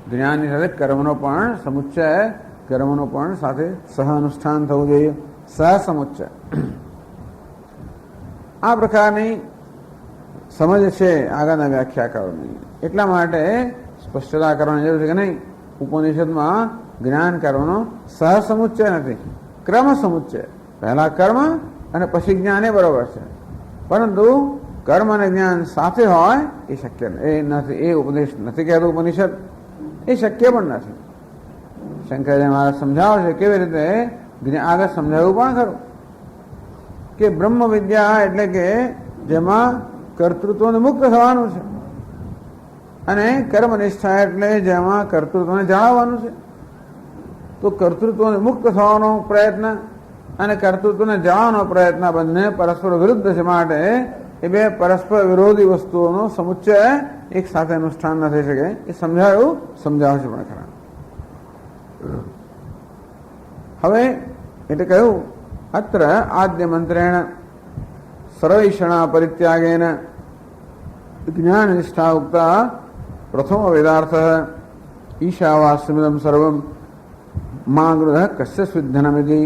જ્ઞાનની સાથે કર્મનો પણ સમુચ્ચય, કર્મનો પણ સાથે સહ અનુષ્ઠાન થવું જોઈએ, સહ સમુચ્ચય. આ પ્રકારની સમજ છે આગળના વ્યાખ્યાકારોની. એટલા માટે સ્પષ્ટતા કરવાની જરૂર છે કે નહીં, ઉપનિષદમાં જ્ઞાન કર્મનો સહ સમુચ્ચય નથી, ક્રમ સમુચ્ચય. પહેલા કર્મ અને પછી જ્ઞાન એ બરોબર છે, પરંતુ કર્મ અને જ્ઞાન સાથે હોય એ શક્ય નથી. એ ઉપદેશ નથી કહેતો ઉપનિષદ, એ શક્ય પણ નથી. શંકરાચાર્ય મહારાજ સમજાવે છે કેવી રીતે, આગળ સમજાવ્યું પણ ખરું કે બ્રહ્મ વિદ્યા એટલે કે જેમાં કર્તૃત્વને મુક્ત થવાનું છે, અને કર્મનિષ્ઠા એટલે જેમાં કર્તૃત્વને જાળવવાનું છે. તો કર્તૃત્વને મુક્ત થવાનો પ્રયત્ન અને કર્તૃત્વને જાળવવાનો પ્રયત્ન બંને પરસ્પર વિરુદ્ધ છે. માટે એ બે પરસ્પર વિરોધી વસ્તુઓનો સમુચ્ચય એક સાથે અનુષ્ઠાન ન થઈ શકે. એ સમજાવે છે પણ ખરા. હવે એટલે કહ્યું, અત્ર આદ્ય મંત્રેણ સર્વૈષણા પરિત્યાગેન જ્ઞાન નિષ્ઠા ઉક્તા પ્રથમ વેદાર્થ ઈશાવાસ્યમિદમ સર્વમ માંગૃહ કશ્ય સ્વિધ્ધનમિતિ.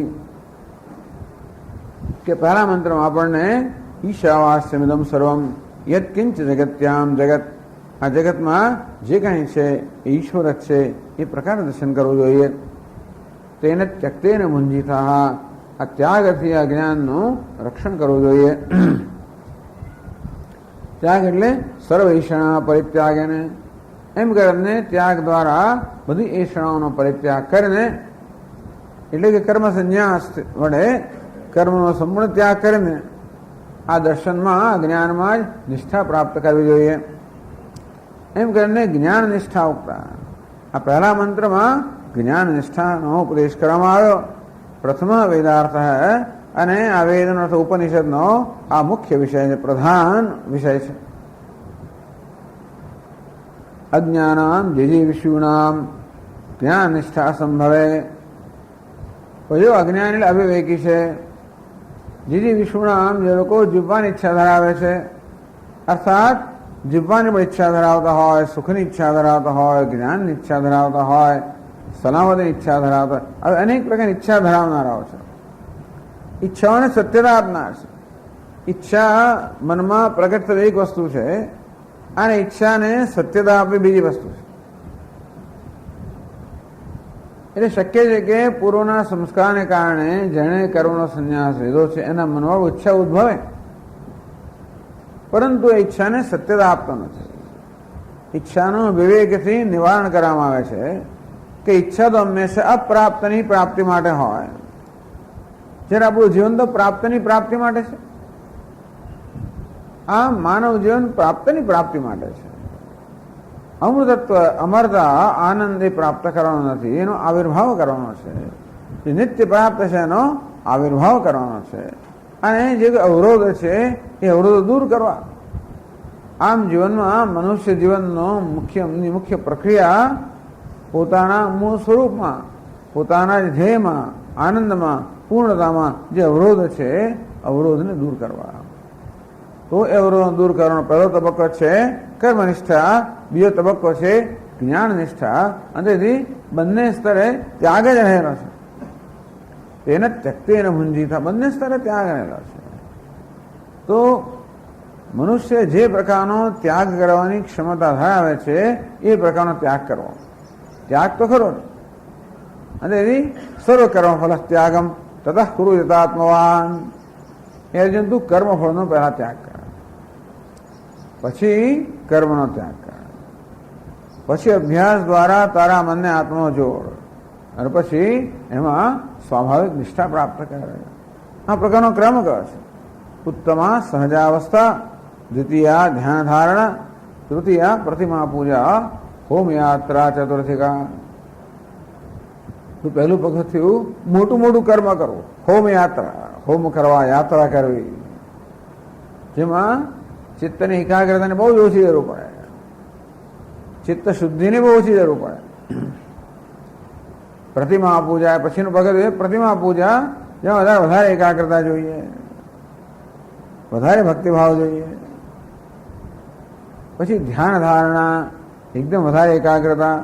કે પહેલા મંત્રમાં આપણને ઈશાવાસ્યમિદમ સર્વમ યત્કિંચ જગત્યામ જગત, આ જગતમાં જે કંઈ છે એ ઈશ્વર જ છે એ પ્રકારે દર્શન કરવું જોઈએ. તેને ત્યક્તેન મુંજીતા, આ ત્યાગથી આ જ્ઞાનનું રક્ષણ કરવું જોઈએ. ત્યાગ એટલે સર્વ ઈષણા પરિત્યાગેને, એમ કરીને ત્યાગ દ્વારા બધી એષણાઓનો પરિત્યાગ કરીને, એટલે કે કર્મ સંન્યાસ વડે કર્મનો સંપૂર્ણ ત્યાગ કરીને આ દર્શનમાં, જ્ઞાનમાં જ નિષ્ઠા પ્રાપ્ત કરવી જોઈએ. એમ કરીને જ્ઞાન નિષ્ઠા ઉક્તા, આ પહેલા મંત્રમાં જ્ઞાન નિષ્ઠાનો ઉપદેશ કરવામાં આવ્યો. પ્રથમ વેદાર્થ અને આ વેદનો અર્થ ઉપનિષદનો આ મુખ્ય વિષય છે, પ્રધાન વિષય છે. અજ્ઞાનામ જીજીવિષૂણામ જ્ઞાન નિષ્ઠા સંભવે. જો અજ્ઞાન એટલે અવિવેકી છે. જીજીવિષૂણામ જે લોકો જીવવાની ઈચ્છા ધરાવે છે, અર્થાત જીવવાની પણ ઈચ્છા ધરાવતા હોય, સુખની ઈચ્છા ધરાવતા હોય, જ્ઞાનની ઈચ્છા ધરાવતા હોય, સલામતીની ઈચ્છા ધરાવતા, હવે અનેક પ્રકારની ઈચ્છા ધરાવનારાઓ છે. ઈચ્છાઓને સત્યતા આપનાર છે. ઈચ્છા મનમાં પ્રગટ થતી એક વસ્તુ છે, અને ઈચ્છાને સત્યતા આપવી બીજી વસ્તુ છે. એટલે શક્ય છે કે પૂર્વના સંસ્કારને કારણે જેણે કર્મનો સંન્યાસ લીધો છે એના મનમાં ઈચ્છા ઉદ્ભવે, પરંતુ એ ઈચ્છાને સત્યતા આપતો નથી. ઈચ્છાનું વિવેકથી નિવારણ કરવામાં આવે છે કે ઈચ્છા તો હંમેશા અપ્રાપ્તની પ્રાપ્તિ માટે હોય, જ્યારે આપણું જીવન તો પ્રાપ્તની પ્રાપ્તિ માટે છે. આ માનવ જીવન પ્રાપ્તની પ્રાપ્તિ માટે છે. અમૃતત્વ, અમરતા, આનંદ એ પ્રાપ્ત કરવાનો નથી, એનો આવિર્ભાવ કરવાનો છે. જે નિત્ય પ્રાપ્ત છે એનો આવિર્ભાવ કરવાનો છે, અને જે અવરોધ છે એ અવરોધ દૂર કરવા. આમ જીવનમાં મનુષ્ય જીવનનો મુખ્ય પ્રક્રિયા પોતાના મૂળ સ્વરૂપમાં, પોતાના ધ્યેયમાં, આનંદમાં, પૂર્ણતામાં જે અવરોધ છે, અવરોધને દૂર કરવા. તો એ અવરોધ દૂર કરવાનો પહેલો તબક્કો છે કર્મનિષ્ઠા, બીજો તબક્કો છે જ્ઞાન નિષ્ઠા, અને તેથી બંને સ્તરે ત્યાગ જ રહેલો છે. તેને ત્યક્તેન મુંજીતા, બંને સ્તરે ત્યાગ રહેલો છે. તો મનુષ્ય જે પ્રકારનો ત્યાગ કરવાની ક્ષમતા ધરાવે છે એ પ્રકારનો ત્યાગ કરવો. ત્યાગ તો ખરો, અને તેથી સર્વ કર્મ ફલ ત્યાગમ તતઃ કુરુ યથાત્મવાન. એ અર્જુન, તું કર્મફળનો પહેલા ત્યાગ કર, પછી કર્મનો ત્યાગ કર, પછી અભ્યાસ દ્વારા તારા મનને આત્મામાં જોડ, અને પછી એમાં સ્વાભાવિક નિષ્ઠા પ્રાપ્ત કરે. આ પ્રકારનો ક્રમ કહે છે. ઉત્તમા સહજાવસ્થા, દ્વિતીયા ધ્યાન ધારણા, તૃતીયા પ્રતિમા પૂજા, હોમ યાત્રા ચતુર્થિકા. તો પહેલું પગથિયું મોટું મોટું કર્મ કરવું, હોમ યાત્રા, હોમ કરવા, યાત્રા કરવી, જેમાં ચિત્તની એકાગ્રતાને બહુ જ ઓછી જરૂર પડે, ચિત્ત શુદ્ધિની બહુ ઓછી જરૂર પડે. પ્રતિમા પૂજા, પછીનું પગથિયું પ્રતિમા પૂજા, જેમાં વધારે એકાગ્રતા જોઈએ, વધારે ભક્તિભાવ જોઈએ. પછી ધ્યાન ધારણા, એકદમ વધારે એકાગ્રતા,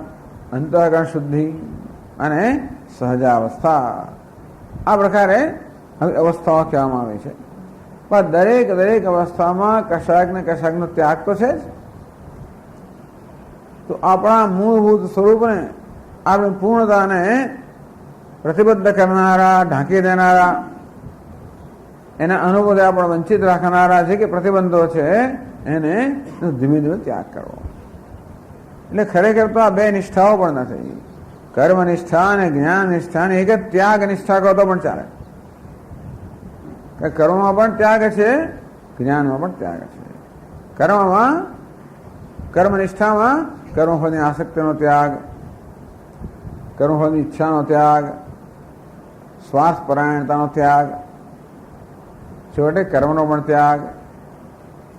અંતઃકરણ શુદ્ધિ અને સહજાવસ્થા, આ પ્રકારે આવી અવસ્થાઓ કહેવામાં આવે છે. પણ દરેક અવસ્થામાં કશાક ને કશાકનો ત્યાગ તો છે જ. તો આપણા મૂળભૂત સ્વરૂપને, આપણી પૂર્ણતાને પ્રતિબદ્ધ કરનારા, ઢાંકી દેનારા, એના અનુભવથી આપણે વંચિત રાખનારા જે કે પ્રતિબંધો છે એને ધીમે ધીમે ત્યાગ કરવો. એટલે ખરેખર તો આ બે નિષ્ઠાઓ પણ નથી. કર્મ નિષ્ઠા અને જ્ઞાન નિષ્ઠા એક જ ત્યાગ નિષ્ઠા કહો તો પણ ચાલે. કર્મમાં પણ ત્યાગ છે, જ્ઞાનમાં પણ ત્યાગ છે. કર્મમાં, કર્મનિષ્ઠામાં કર્મફળની આસક્તિનો ત્યાગ, કર્મફળની ઈચ્છાનો ત્યાગ, સ્વાર્થપરાયણતાનો ત્યાગ, છેવટે કર્મનો પણ ત્યાગ,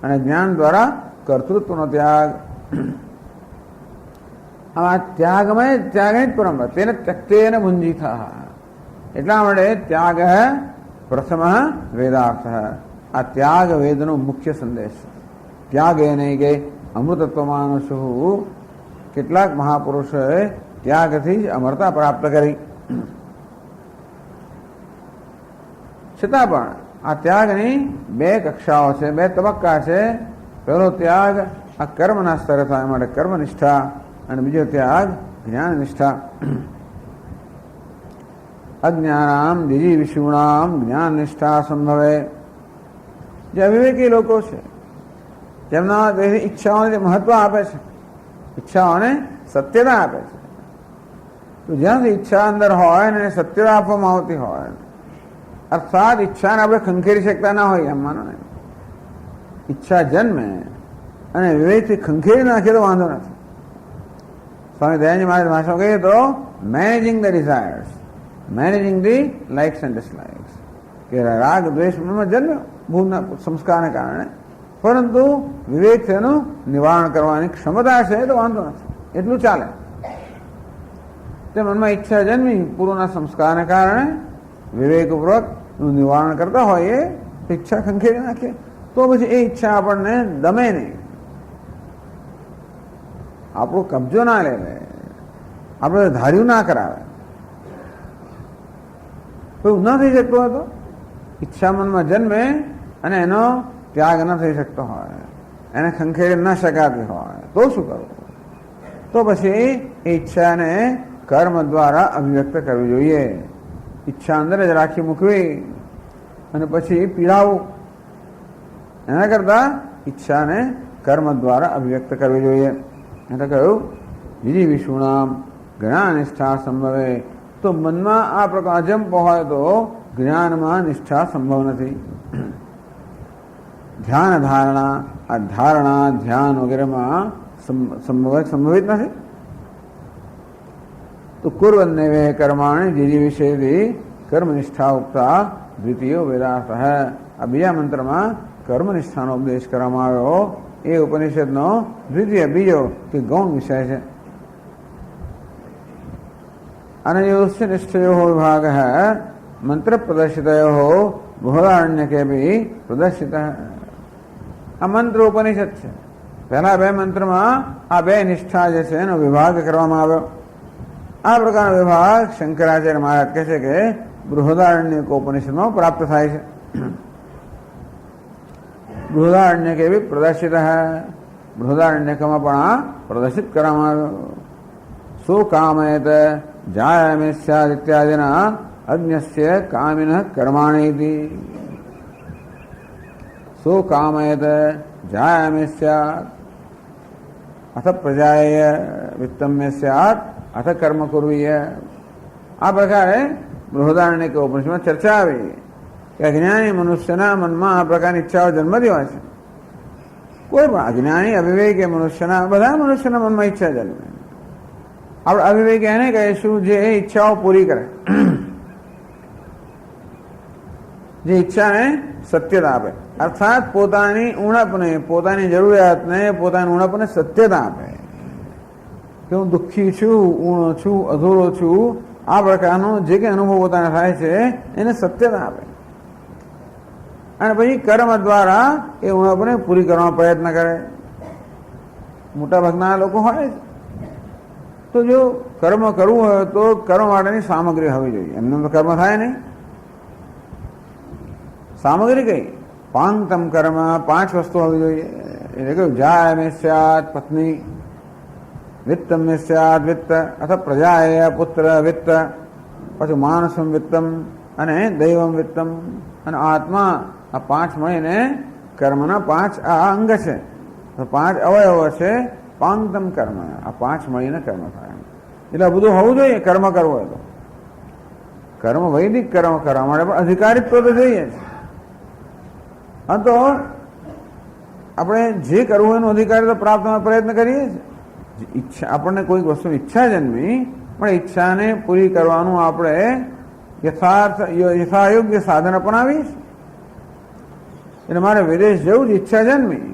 અને જ્ઞાન દ્વારા કર્તૃત્વનો ત્યાગ. આ ત્યાગમય ત્યાગ જ પરમ તેને ત્યક્તેન મુંજીથઃ. એટલા માટે ત્યાગ પ્રથમ વેદાર્થ. આ ત્યાગ વેદનો મુખ્ય સંદેશ. ત્યાગ એ નહીં કે અમૃતત્વમાં શું, કેટલાક મહાપુરુષોએ ત્યાગથી જ અમરતા પ્રાપ્ત કરી. છતાં પણ આ ત્યાગની બે કક્ષાઓ છે, બે તબક્કા છે. પહેલો ત્યાગ આ કર્મના સ્તરે થાય માટે કર્મનિષ્ઠા, અને બીજો ત્યાગ જ્ઞાન નિષ્ઠા. અજ્ઞાનામ દિજી વિષુણામ જ્ઞાન નિષ્ઠા સંભવે. જે અવિવેકી લોકો છે, જેમના ઈચ્છાઓને મહત્વ આપે છે, ઈચ્છાઓને સત્યતા આપે છે. તો જ્યાંથી ઈચ્છા અંદર હોય ને સત્યતા આપવામાં આવતી હોય, અર્થાત ઈચ્છાને આપણે ખંખેરી શકતા ના હોય એમ માનો ને. ઈચ્છા જન્મે અને વિવેકથી ખંખેરી નાખીએ તો વાંધો નથી. સ્વામી દયાનંદ મહારાજ ભાષામાં કહીએ તો managing the desires, managing the likes and dislikes. કે રાગ દ્વેષ મનમાં જન્મ્યો ભૂલના સંસ્કારને કારણે, પરંતુ વિવેક તેનું નિવારણ કરવાની ક્ષમતા છે તો વાંધો નથી, એટલું ચાલે. તે મનમાં ઈચ્છા જન્મી પૂર્વના સંસ્કારને કારણે વિવેકપૂર્વક નિવારણ કરતા હોઈએ, ઈચ્છા ખંખેરી નાખીએ તો પછી એ ઈચ્છા આપણને દમે નહીં, આપણો કબજો ના લે, આપણે ધાર્યું ના કરાવે. એવું ન થઈ શકતું હોય તો ઈચ્છા મનમાં જન્મે અને એનો ત્યાગ ન થઈ શકતો હોય, એને ખંખેરી ન શકાતી હોય તો શું કરવું? તો પછી એ ઈચ્છાને કર્મ દ્વારા અભિવ્યક્ત કરવી જોઈએ. ઈચ્છા અંદર જ રાખી મૂકવી અને પછી પીડાવવું, એના કરતા ઈચ્છાને કર્મ દ્વારા અભિવ્યક્ત કરવી જોઈએ. એટલે કહ્યું બીજી વિષુણામ જ્ઞાન નિષ્ઠા સંભવે. તો મનમાં આ પ્રકાર અજંપો હોય તો જ્ઞાનમાં નિષ્ઠા સંભવ નથી. ધ્યાન ધારણા, આ ધારણા ધ્યાન વગેરેમાં સંભવિત નથી. તો કુર્વન્નેવે કર્માણી જીજી વિષયથી કર્મનિષ્ઠા ઉક્તા દ્વિતીય વેદાર્થ. આ બીજા મંત્રમાં કર્મનિષ્ઠાનો ઉપદેશ કરવામાં આવ્યો. એ ઉપનિષદનો દ્વિતીય બીજો કે ગૌણ વિષય છે. અનયોશ્ચ નિષ્ઠયો વિભાગ મંત્ર પ્રદર્શિતયો બૃહદારણ્યકે ભી પ્રદર્શિત. આ મંત્ર ઉપનિષદ છે. પહેલા બે મંત્રમાં આ બે નિષ્ઠા જે છે એનો વિભાગ કરવામાં આવ્યો. આ પ્રકારનો વિભાગ શંકરાચાર્ય મહારાજ કહે છે કે બૃહદારણ્યક ઉપનિષદમાં પ્રાપ્ત થાય છે. બૃહદારણ્યકે ભી પ્રદર્શિત. બૃહદારણ્યકમાં પણ આ પ્રદર્શિત કરવામાં આવ્યો. શું કામયત જાયામે સ્યાદ ઇત્યાદિના અજ્ઞસ્ય કામિનઃ કર્માણીતિ. શું કામયત જાયામે સ્યાદ અથ પ્રજાય વિત્તમ્ય સ્યાદ અથ કર્મ કુર્વીય. આ પ્રકારે બૃહદારણ્યક ઉપનિષદમાં ચર્ચા આવી કે અજ્ઞાની મનુષ્યના મનમાં આ પ્રકારની ઈચ્છાઓ જન્મતી હોય છે. કોઈ પણ અજ્ઞાની અવિવેકી મનુષ્યના, બધા મનુષ્યના મનમાં ઈચ્છા જન્મે. આપણે અવિવેક એને કહીશું જે ઈચ્છાઓ પૂરી કરે, જે ઈચ્છાને સત્યતા આપે, અર્થાત પોતાની ઉણપને, પોતાની જરૂરિયાતને, પોતાની ઉણપને સત્યતા આપે કે હું દુઃખી છું, ઊણો છું, અધૂરો છું. આ પ્રકારનો જે કંઈ અનુભવ પોતાને થાય છે એને સત્યતા આપે અને પછી કર્મ દ્વારા એ ઉણપને પૂરી કરવાનો પ્રયત્ન કરે. મોટા ભાગના લોકો હોય તો જો કર્મ કરવું હોય તો કર્મ માટેની સામગ્રી હોવી જોઈએ. એમને તો કર્મ થાય નહીં. સામગ્રી કઈ? પાંતમ કર્મ, 5 વસ્તુ હોવી જોઈએ. એટલે કહ્યું જાય મે સ્યાત પત્ની, વિત્તમ મે સ્યાત વિત્ત, અથવા પ્રજાએ પુત્ર વિત્ત, પછી માનસમ વિત્તમ અને દૈવમ વિત્તમ અને આત્મા. આ 5 મળીને કર્મના 5 આ અંગ છે, 5 અવયવો છે. પાંતમ કર્મ, આ 5 મળીને કર્મ થાય. એટલે આ બધું હોવું જોઈએ કર્મ કરવું હોય તો. કર્મ વૈદિક કર્મ કરવા માટે પણ અધિકારીત્વ તો જોઈએ છે. હા, તો આપણે જે કરવું હોય એનો અધિકારી તો પ્રાપ્ત કરવા પ્રયત્ન કરીએ છીએ. ઈચ્છા, આપણને કોઈક વસ્તુની ઈચ્છા જન્મી, પણ ઈચ્છાને પૂરી કરવાનું આપણે યથાયોગ્ય સાધન અપનાવીશ. એટલે મારે વિદેશ જવું જ ઈચ્છા જન્મી,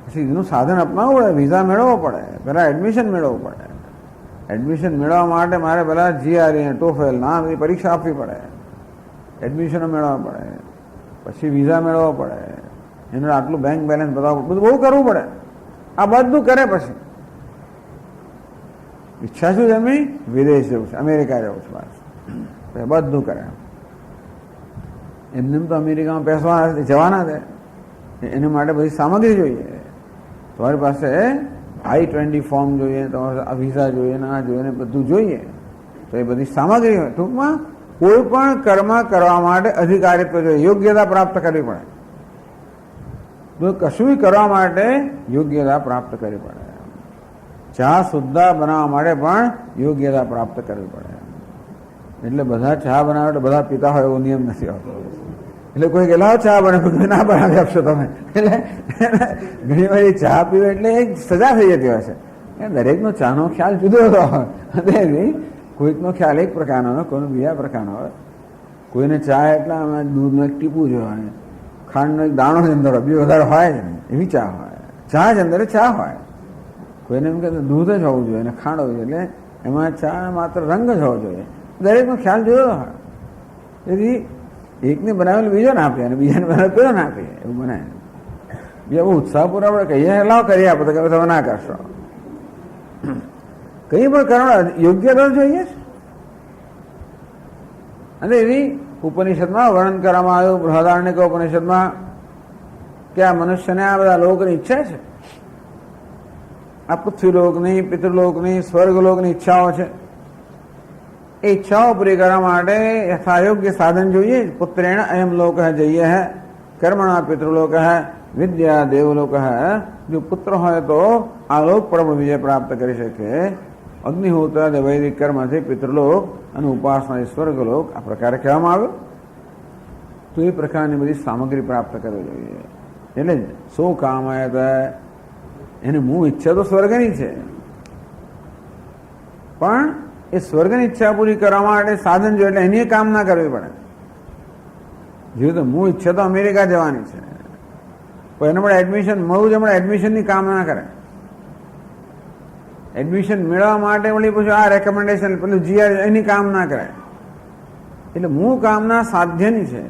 પછી એનું સાધન અપનાવવું પડે, વિઝા મેળવવો પડે, પહેલાં એડમિશન મેળવવું પડે. એડમિશન મેળવવા માટે મારે પહેલાં GRE, TOEFL ના બધી પરીક્ષા આપવી પડે, એડમિશનો મેળવવા પડે, પછી વિઝા મેળવવો પડે, એનું આટલું બેંક બેલેન્સ બતાવવું, બધું બહુ કરવું પડે. આ બધું કરે પછી ઈચ્છા શું જન્મી? વિદેશ જવું છે, અમેરિકા જવું છે, બસ બધું કરે. એમને તો અમેરિકામાં બેસવા જવાના છે, એના માટે બધી સામગ્રી જોઈએ. તમારી પાસે I-20 ફોર્મ જોઈએ, તમારે વિઝા જોઈએ, ના જોઈએ, ને બધું જોઈએ. તો એ બધી સામગ્રી હોય. ટૂંકમાં કોઈ પણ કર્મ કરવા માટે અધિકારીત્વ જોઈએ, યોગ્યતા પ્રાપ્ત કરવી પડે. તો કશું કરવા માટે યોગ્યતા પ્રાપ્ત કરવી પડે. ચા સુદ્ધા બનાવવા માટે પણ યોગ્યતા પ્રાપ્ત કરવી પડે. એટલે બધા ચા બનાવે એટલે બધા પીતા હોય એવો નિયમ નથી હોતો. એટલે કોઈ કે લાવો ચા બનાવે, કોઈ ના બનાવી આપશો તમે. એટલે ઘણી વાર ચા પીવે એટલે એક સજા થઈ જતી હોય છે. દરેકનો ચાનો ખ્યાલ જુદો હતો. કોઈકનો ખ્યાલ એક પ્રકારનો હોય, કોઈનો બીજા પ્રકારનો હોય. કોઈને ચા એટલે દૂધનું એક ટીપું જોવાનું, ખાંડનો એક દાણો જ અંદર બી વધારે હોય જ નહીં, એવી ચા હોય. ચા જ અંદર ચા હોય. કોઈને એમ કે દૂધ જ હોવું જોઈએ અને ખાંડ હોવું જોઈએ, એટલે એમાં ચા માત્ર રંગ જ હોવો જોઈએ. દરેકનો ખ્યાલ જુદો હોય. તેથી એકને બનાવેલું બીજો ના આપીએ અને બીજાને બનાવેલું પેલો ના આપીએ, એવું બનાવે. બીજા બહુ ઉત્સાહપૂર્વક આપણે કહીએ લાવ કરી આપો, તો કે તમે ના કરશો. કંઈ પણ કરવા યોગ્યતા જોઈએ છે. અને એવી ઉપનિષદમાં વર્ણન કરવામાં આવ્યું, બૃહદારણ્યક ઉપનિષદમાં, કે આ મનુષ્યને આ બધા લોકની ઈચ્છા છે. આ પૃથ્વીલોકની, પિતૃલોકની, સ્વર્ગલોકની ઈચ્છાઓ છે. એ ઈચ્છાઓ પૂરી કરવા માટે યથાયોગ્ય સાધન જોઈએ. પુત્રેણ અયમ લોક જઈએ હે, કર્મણા પિતૃલોક હે, વિદ્યા દેવલોક હે. જો પુત્ર હોય તો આ લોક પરમ વિજય પ્રાપ્ત કરી શકે. અગ્નિહોત્ર વૈદિક કર્મથી પિતૃલોક અને ઉપાસના સ્વર્ગલોક આ પ્રકારે કહેવામાં આવ્યું. તો એ પ્રકારની બધી સામગ્રી પ્રાપ્ત કરવી જોઈએ. એટલે સો કામયત, એને મૂળ ઈચ્છા તો સ્વર્ગની છે, પણ એ સ્વર્ગની ઈચ્છા પૂરી કરવા માટે સાધન જોઈએ. એટલે એની કામના કરવી પડે. જેવું તો મૂળ ઈચ્છા તો અમેરિકા જવાની છે, પણ એને પણ એડમિશન મળવું છે, પણ એડમિશનની કામ ના કરે. એડમિશન મેળવવા માટે વળી પછી આ રેકમેન્ડેશન, પેલું GR, એની કામ ના કરે. એટલે મૂળ કામના સાધ્યની છે,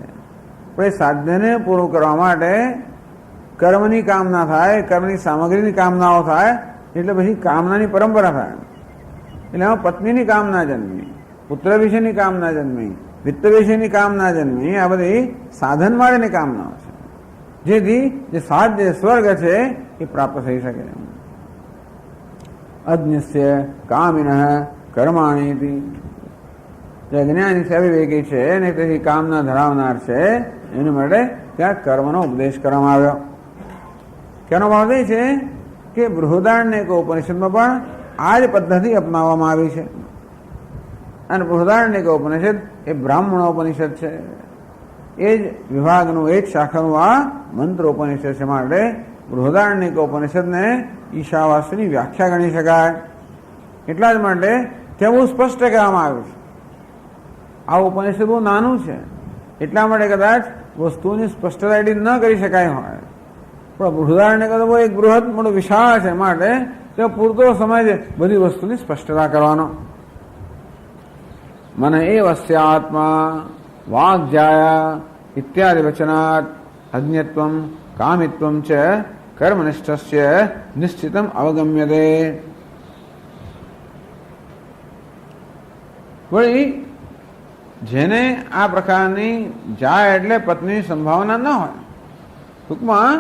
પણ એ સાધ્યને પૂરું કરવા માટે કર્મની કામના થાય, કર્મની સામગ્રીની કામનાઓ થાય. એટલે પછી કામનાની પરંપરા થાય. એટલે એમાં પત્નીની કામના જન્મી, પુત્ર વિશેની કામના જન્મી, વિત્ત વિશેની કામના જન્મી. આ બધી સાધન માટેની કામનાઓ છે, જેથી જે સાધ્ય સ્વર્ગ છે એ પ્રાપ્ત થઈ શકે. અજ્ઞસ્ય કામિન કર્માણી, જે જ્ઞાની છે, અવિવેકી છે, અને તેથી કામના ધરાવનાર છે, એના માટે ત્યાં કર્મનો ઉપદેશ કરવામાં આવ્યો. કેનો ભાવ એ છે કે બૃહદારણ્યક ઉપનિષદમાં પણ આ જ પદ્ધતિ અપનાવવામાં આવી છે. અને બૃહદારણ્યક ઉપનિષદ એ બ્રાહ્મણોપનિષદ છે. એ જ વિભાગનું, એ જ શાખાનું આ મંત્ર ઉપનિષદ છે. માટે બૃહદારણ્યક ઉપનિષદને ઈશાવાસ્યની વ્યાખ્યા ગણી શકાય. એટલા જ માટે ત્યાં બહુ સ્પષ્ટ કહેવામાં આવ્યું છે. આ ઉપનિષદ બહુ નાનું છે, એટલા માટે કદાચ વસ્તુની સ્પષ્ટતા એટલી ન કરી શકાય હોય. પણ બૃહદારણ્યક તો બહુ એક બૃહદ મોટો વિશાળ છે, માટે ત્યાં પૂરતો સમય છે બધી વસ્તુની સ્પષ્ટતા કરવાનો. મને એ વસ્યાત્મા વાગ્જાયા ઇત્યાદિ વચનાત અજ્ઞત્વમ કામિત્વમ ચ કર્મનિષ્ઠસ્ય નિશ્ચિતમ અવગમ્યતે. વળી જેને આ પ્રકારની જાય એટલે પત્ની સંભાવના ન હોય, ટૂંકમાં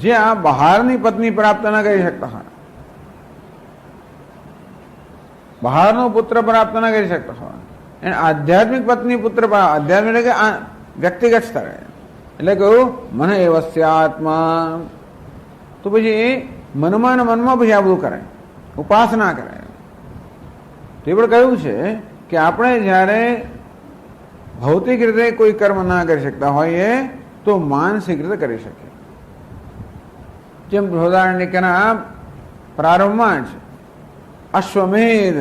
જે આ બહારની પત્ની પ્રાપ્ત ન કરી શકતા હોય, બહારનો પુત્ર પ્રાપ્ત ન કરી શકતા હોય, એને આધ્યાત્મિક પત્ની પુત્ર આધ્યાત્મિક એટલે કે વ્યક્તિગત સ્તરે એટલે કહ્યું મને એ વસ્યાત્મા, તો પછી એ મનમાં ને મનમાં પછી આ બધું કરે, ઉપાસના કરે. તે પણ કહ્યું છે કે આપણે જ્યારે ભૌતિક રીતે કોઈ કર્મ ના કરી શકતા હોઈએ તો માનસિક રીતે કરી શકીએ. જેમ બૃહદારણ્યકના પ્રારંભમાં જ અશ્વમેધ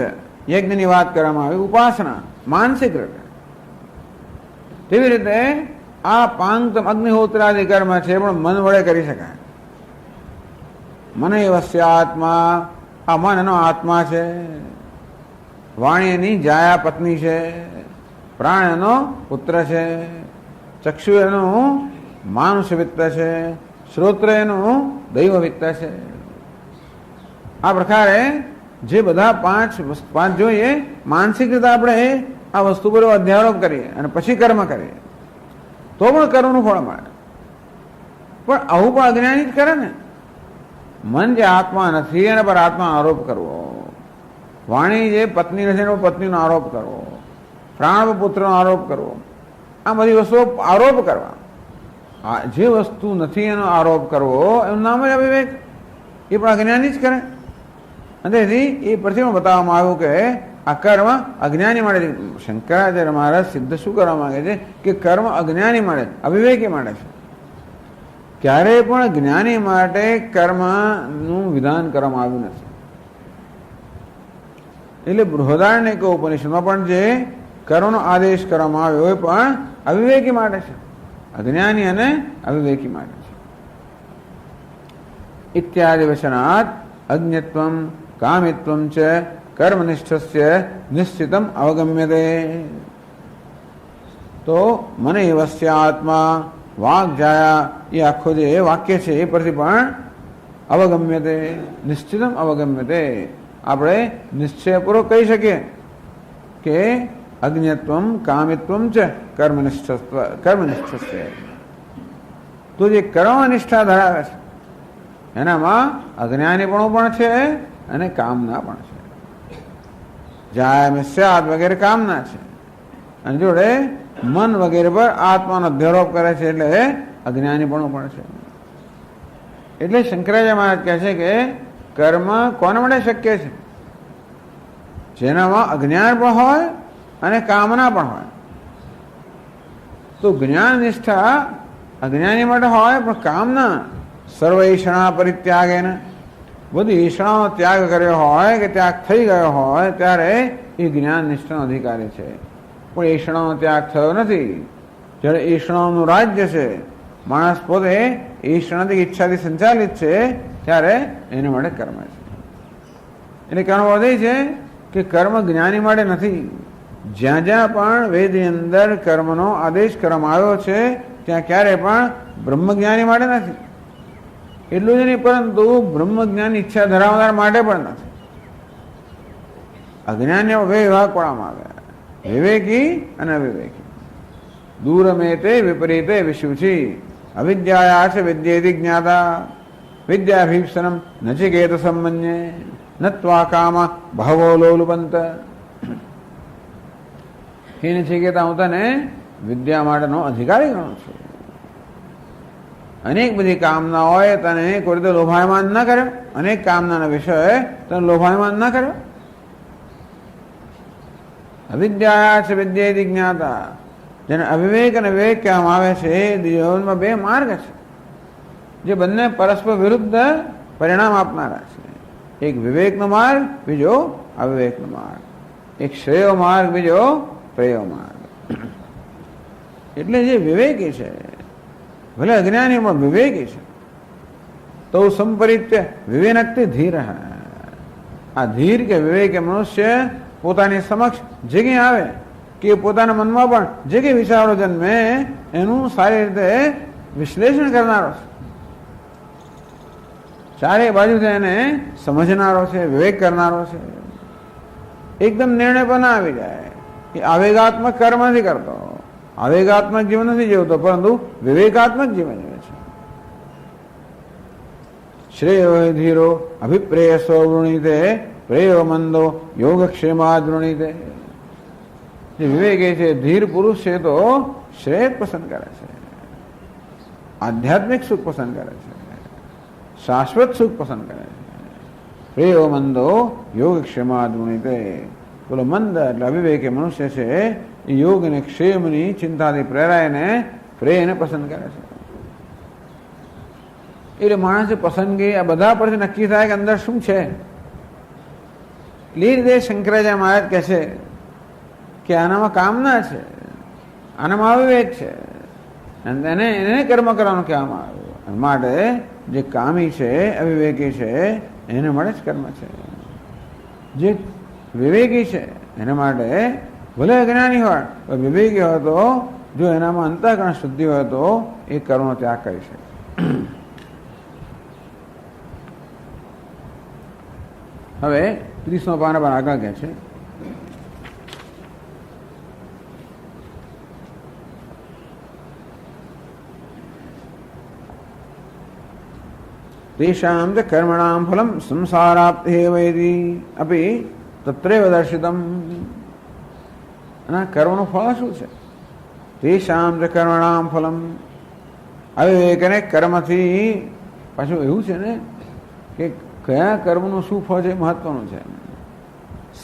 યજ્ઞની વાત કરવામાં આવી, ઉપાસના માનસિક રીતે. તેવી રીતે આ પાંક્તમ અગ્નિહોત્રાદિ કર્મ છે પણ મન વડે કરી શકાય. મને વસ્યાત્મા, આ મન એનો આત્મા છે, વાણી એની જાયા પત્ની છે, પ્રાણ એનો પુત્ર છે, ચક્ષુ એનું માનુષ વિત્ત છે, શ્રોત્ર એનું દૈવ વિત્ત છે. આ પ્રકારે જે બધા પાંચ જોઈએ માનસિક રીતે આપણે આ વસ્તુ પર અધ્યારોપ કરીએ અને પછી કર્મ કરીએ તો પણ કર્મનું ફળ મળે. પણ આવું પણ અજ્ઞાની જ કરે ને. મન જે આત્મા નથી એના પર આત્મા આરોપ કરવો, વાણી જે પત્ની નથી એનો પત્નીનો આરોપ કરવો, પ્રાણ પુત્રનો આરોપ કરવો, આ બધી વસ્તુઓ આરોપ કરવા. જે વસ્તુ નથી એનો આરોપ કરવો એનું નામ જ અવિવેક. એ પણ અજ્ઞાની જ કરે. અને તેથી એ પરથી બતાવવામાં આવ્યું કે આ કર્મ અજ્ઞાની માટે. શંકરાચાર્ય મહારાજ સિદ્ધ શું કરવા માંગે છે કે કર્મ અજ્ઞાની માટે, અવિવેકી માટે છે. ક્યારેય પણ જ્ઞાની માટે કર્મનું વિધાન કરવામાં આવ્યું નથી. એટલે બૃહદારણ્યક ઉપનિષદમાં પણ જે કર્મનો આદેશ કરવામાં આવ્યો એ પણ અવિવેકી માટે છે, અજ્ઞાની અને અવિવેકી માટે છે. ઇત્યાદિ વચનાત અજ્ઞત્વમ કામિત્વમ ચ કર્મનિષ્ઠસ્ય નિશ્ચિતમ અવગમ્યતે. તો મને વસ્યાત્મા વાગ જાયા એ આખો જે વાક્ય છે એ પરથી પણ અવગમ્યતે, નિશ્ચિતમ અવગમ્યતે. આપણે નિશ્ચયપૂર્વક કહી શકીએ કે અજ્ઞત્વમ કામિત્વમ છે કર્મનિષ્ઠસ્ય. તો જે કર્મનિષ્ઠા ધરાવે છે એનામાં અજ્ઞાનીપણું પણ છે અને કામના પણ છે. જાય મિસ્યાદ વગેરે કામના છે અને જોડે મન વગેરે પર આત્માનો અધ્યારોપ કરે છે એટલે અજ્ઞાનીપણું પણ છે. એટલે શંકરાચાર્ય મહારાજ કહે છે કે કર્મ કોના માટે શક્ય છે? જેનામાં અજ્ઞાન પણ હોય અને કામના પણ હોય. તો જ્ઞાન નિષ્ઠા અજ્ઞાની માટે હોય પણ કામના સર્વ ઈષણા પરિત્યાગે ને બધી ઈષણાનો ત્યાગ કર્યો હોય કે ત્યાગ થઈ ગયો હોય ત્યારે એ જ્ઞાન નિષ્ઠાનો અધિકારી છે. પણ ઈષણાનો ત્યાગ થયો નથી. જ્યારે ઈષણાનું રાજ્ય છે, માણસ પોતે ઈષણાથી ઈચ્છાથી સંચાલિત છે ત્યારે એના માટે કર્મ છે. એટલે કર્મ વધે છે કે કર્મ જ્ઞાની માટે નથી. જ્યાં જ્યાં પણ વેદની અંદર કર્મનો આદેશ કરવામાં આવ્યો છે ત્યાં ક્યારે પણ બ્રહ્મજ્ઞાની માટે નથી. એટલું જ નહીં પરંતુ બ્રહ્મજ્ઞાન ઈચ્છા ધરાવનાર માટે પણ નથી. અજ્ઞાનને બે વિભાગ પાડવામાં આવ્યા, વિવેકી અને અવિવેકી. દૂરમેતે વિપરીતે વિશુચી અવિદ્યાયા છે વિદ્યેતિ જ્ઞાતા વિદ્યાભીપ્સનમ નચિકેત સંમન્યે નત્વા કામ ભવો લોલુપંત. હે નચિકેતા, હું તને વિદ્યા માટેનો અધિકારી ગણું છું. અનેક બધી કામના હોય તને કોઈ રીતે લોભાયમાન ન કર્યો, અનેક કામનાના વિષય તને લોભાયમાન ન કર્યો. અવિદ્યા છે વિદ્યેતિ જ્ઞાતા. જેને અવિવેક અને વિવેક કહેવામાં આવે છે એ જીવનમાં બે માર્ગ છે જે બંને પરસ્પર વિરુદ્ધ પરિણામ આપનારા છે. એક વિવેકનો માર્ગ, બીજો અવિવેકનો માર્ગ. એક શ્રેય માર્ગ, બીજો પ્રેય માર્ગ. એટલે જે વિવેકી છે, ભલે અજ્ઞાની પણ વિવેકી છે, તો સંપરિત્ય વિવેનક્તિ ધીર. આ ધીર કે વિવેક મનુષ્ય પોતાની સમક્ષ જે કંઈ આવે કે પોતાના મનમાં પણ જે કંઈ વિચારો જન્મે એનું સારી રીતે વિશ્લેષણ કરનારો છે, ચારે બાજુથી એને સમજનારો છે, વિવેક કરનારો છે. એકદમ નિર્ણય પર ના આવી જાય. એ આવેગાત્મક કર્મ નથી કરતો, આવેગાત્મક જીવન નથી જીવતો, પરંતુ વિવેકાત્મક જીવન જીવે છે. શ્રેયો ધીરો અભિપ્રેયસો વૃણીતે પ્રેયો મંદો યોગક્ષેમાદ વૃણીતે. જે વિવેકી છે, ધીર પુરુષ છે, તો શ્રેય પસંદ કરે છે, આધ્યાત્મિક સુખ પસંદ કરે છે, શાશ્વત સુખ પસંદ કરે છે. પ્રેયો મંદો યોગક્ષેમાદ વૃણીતે. પેલો મંદ એટલે અવિવેકી મનુષ્ય છે, એ યોગ અને ક્ષેમની ચિંતાથી પ્રેરાઈને પ્રેયને પસંદ કરે છે. એટલે માણસે પસંદગી આ બધા પરથી નક્કી થાય કે અંદર શું છે. એ રીતે શંકરાચાર્ય મહારાજ કહે છે કે આનામાં કામના છે, આનામાં અવિવેક છે, એને કર્મ કરવાનું કહેવામાં આવ્યું. માટે જે કામી છે, અવિવેકી છે, એને મળે જ કર્મ છે. જે વિવેકી છે એના માટે ભલે અજ્ઞાની હોય, વિવેકી હોય તો જો એનામાં અંતઃકરણ શુદ્ધિ હોય તો એ કર્મનો ત્યાગ કરી શકે. હવે 30મા પાના પર આગળ કહે છે તેષાં ચ કર્મણાં ફલમ સંસારાપ્તેવ ઇતિ અપી તત્રેવ દર્શિતમ. અને કર્મનું ફળ શું છે? તેષાં ચ કર્મણાં ફલમ. અવિવેકને કર્મથી પાછું એવું છે ને કે કયા કર્મનું શું ફળ છે મહત્વનું છે.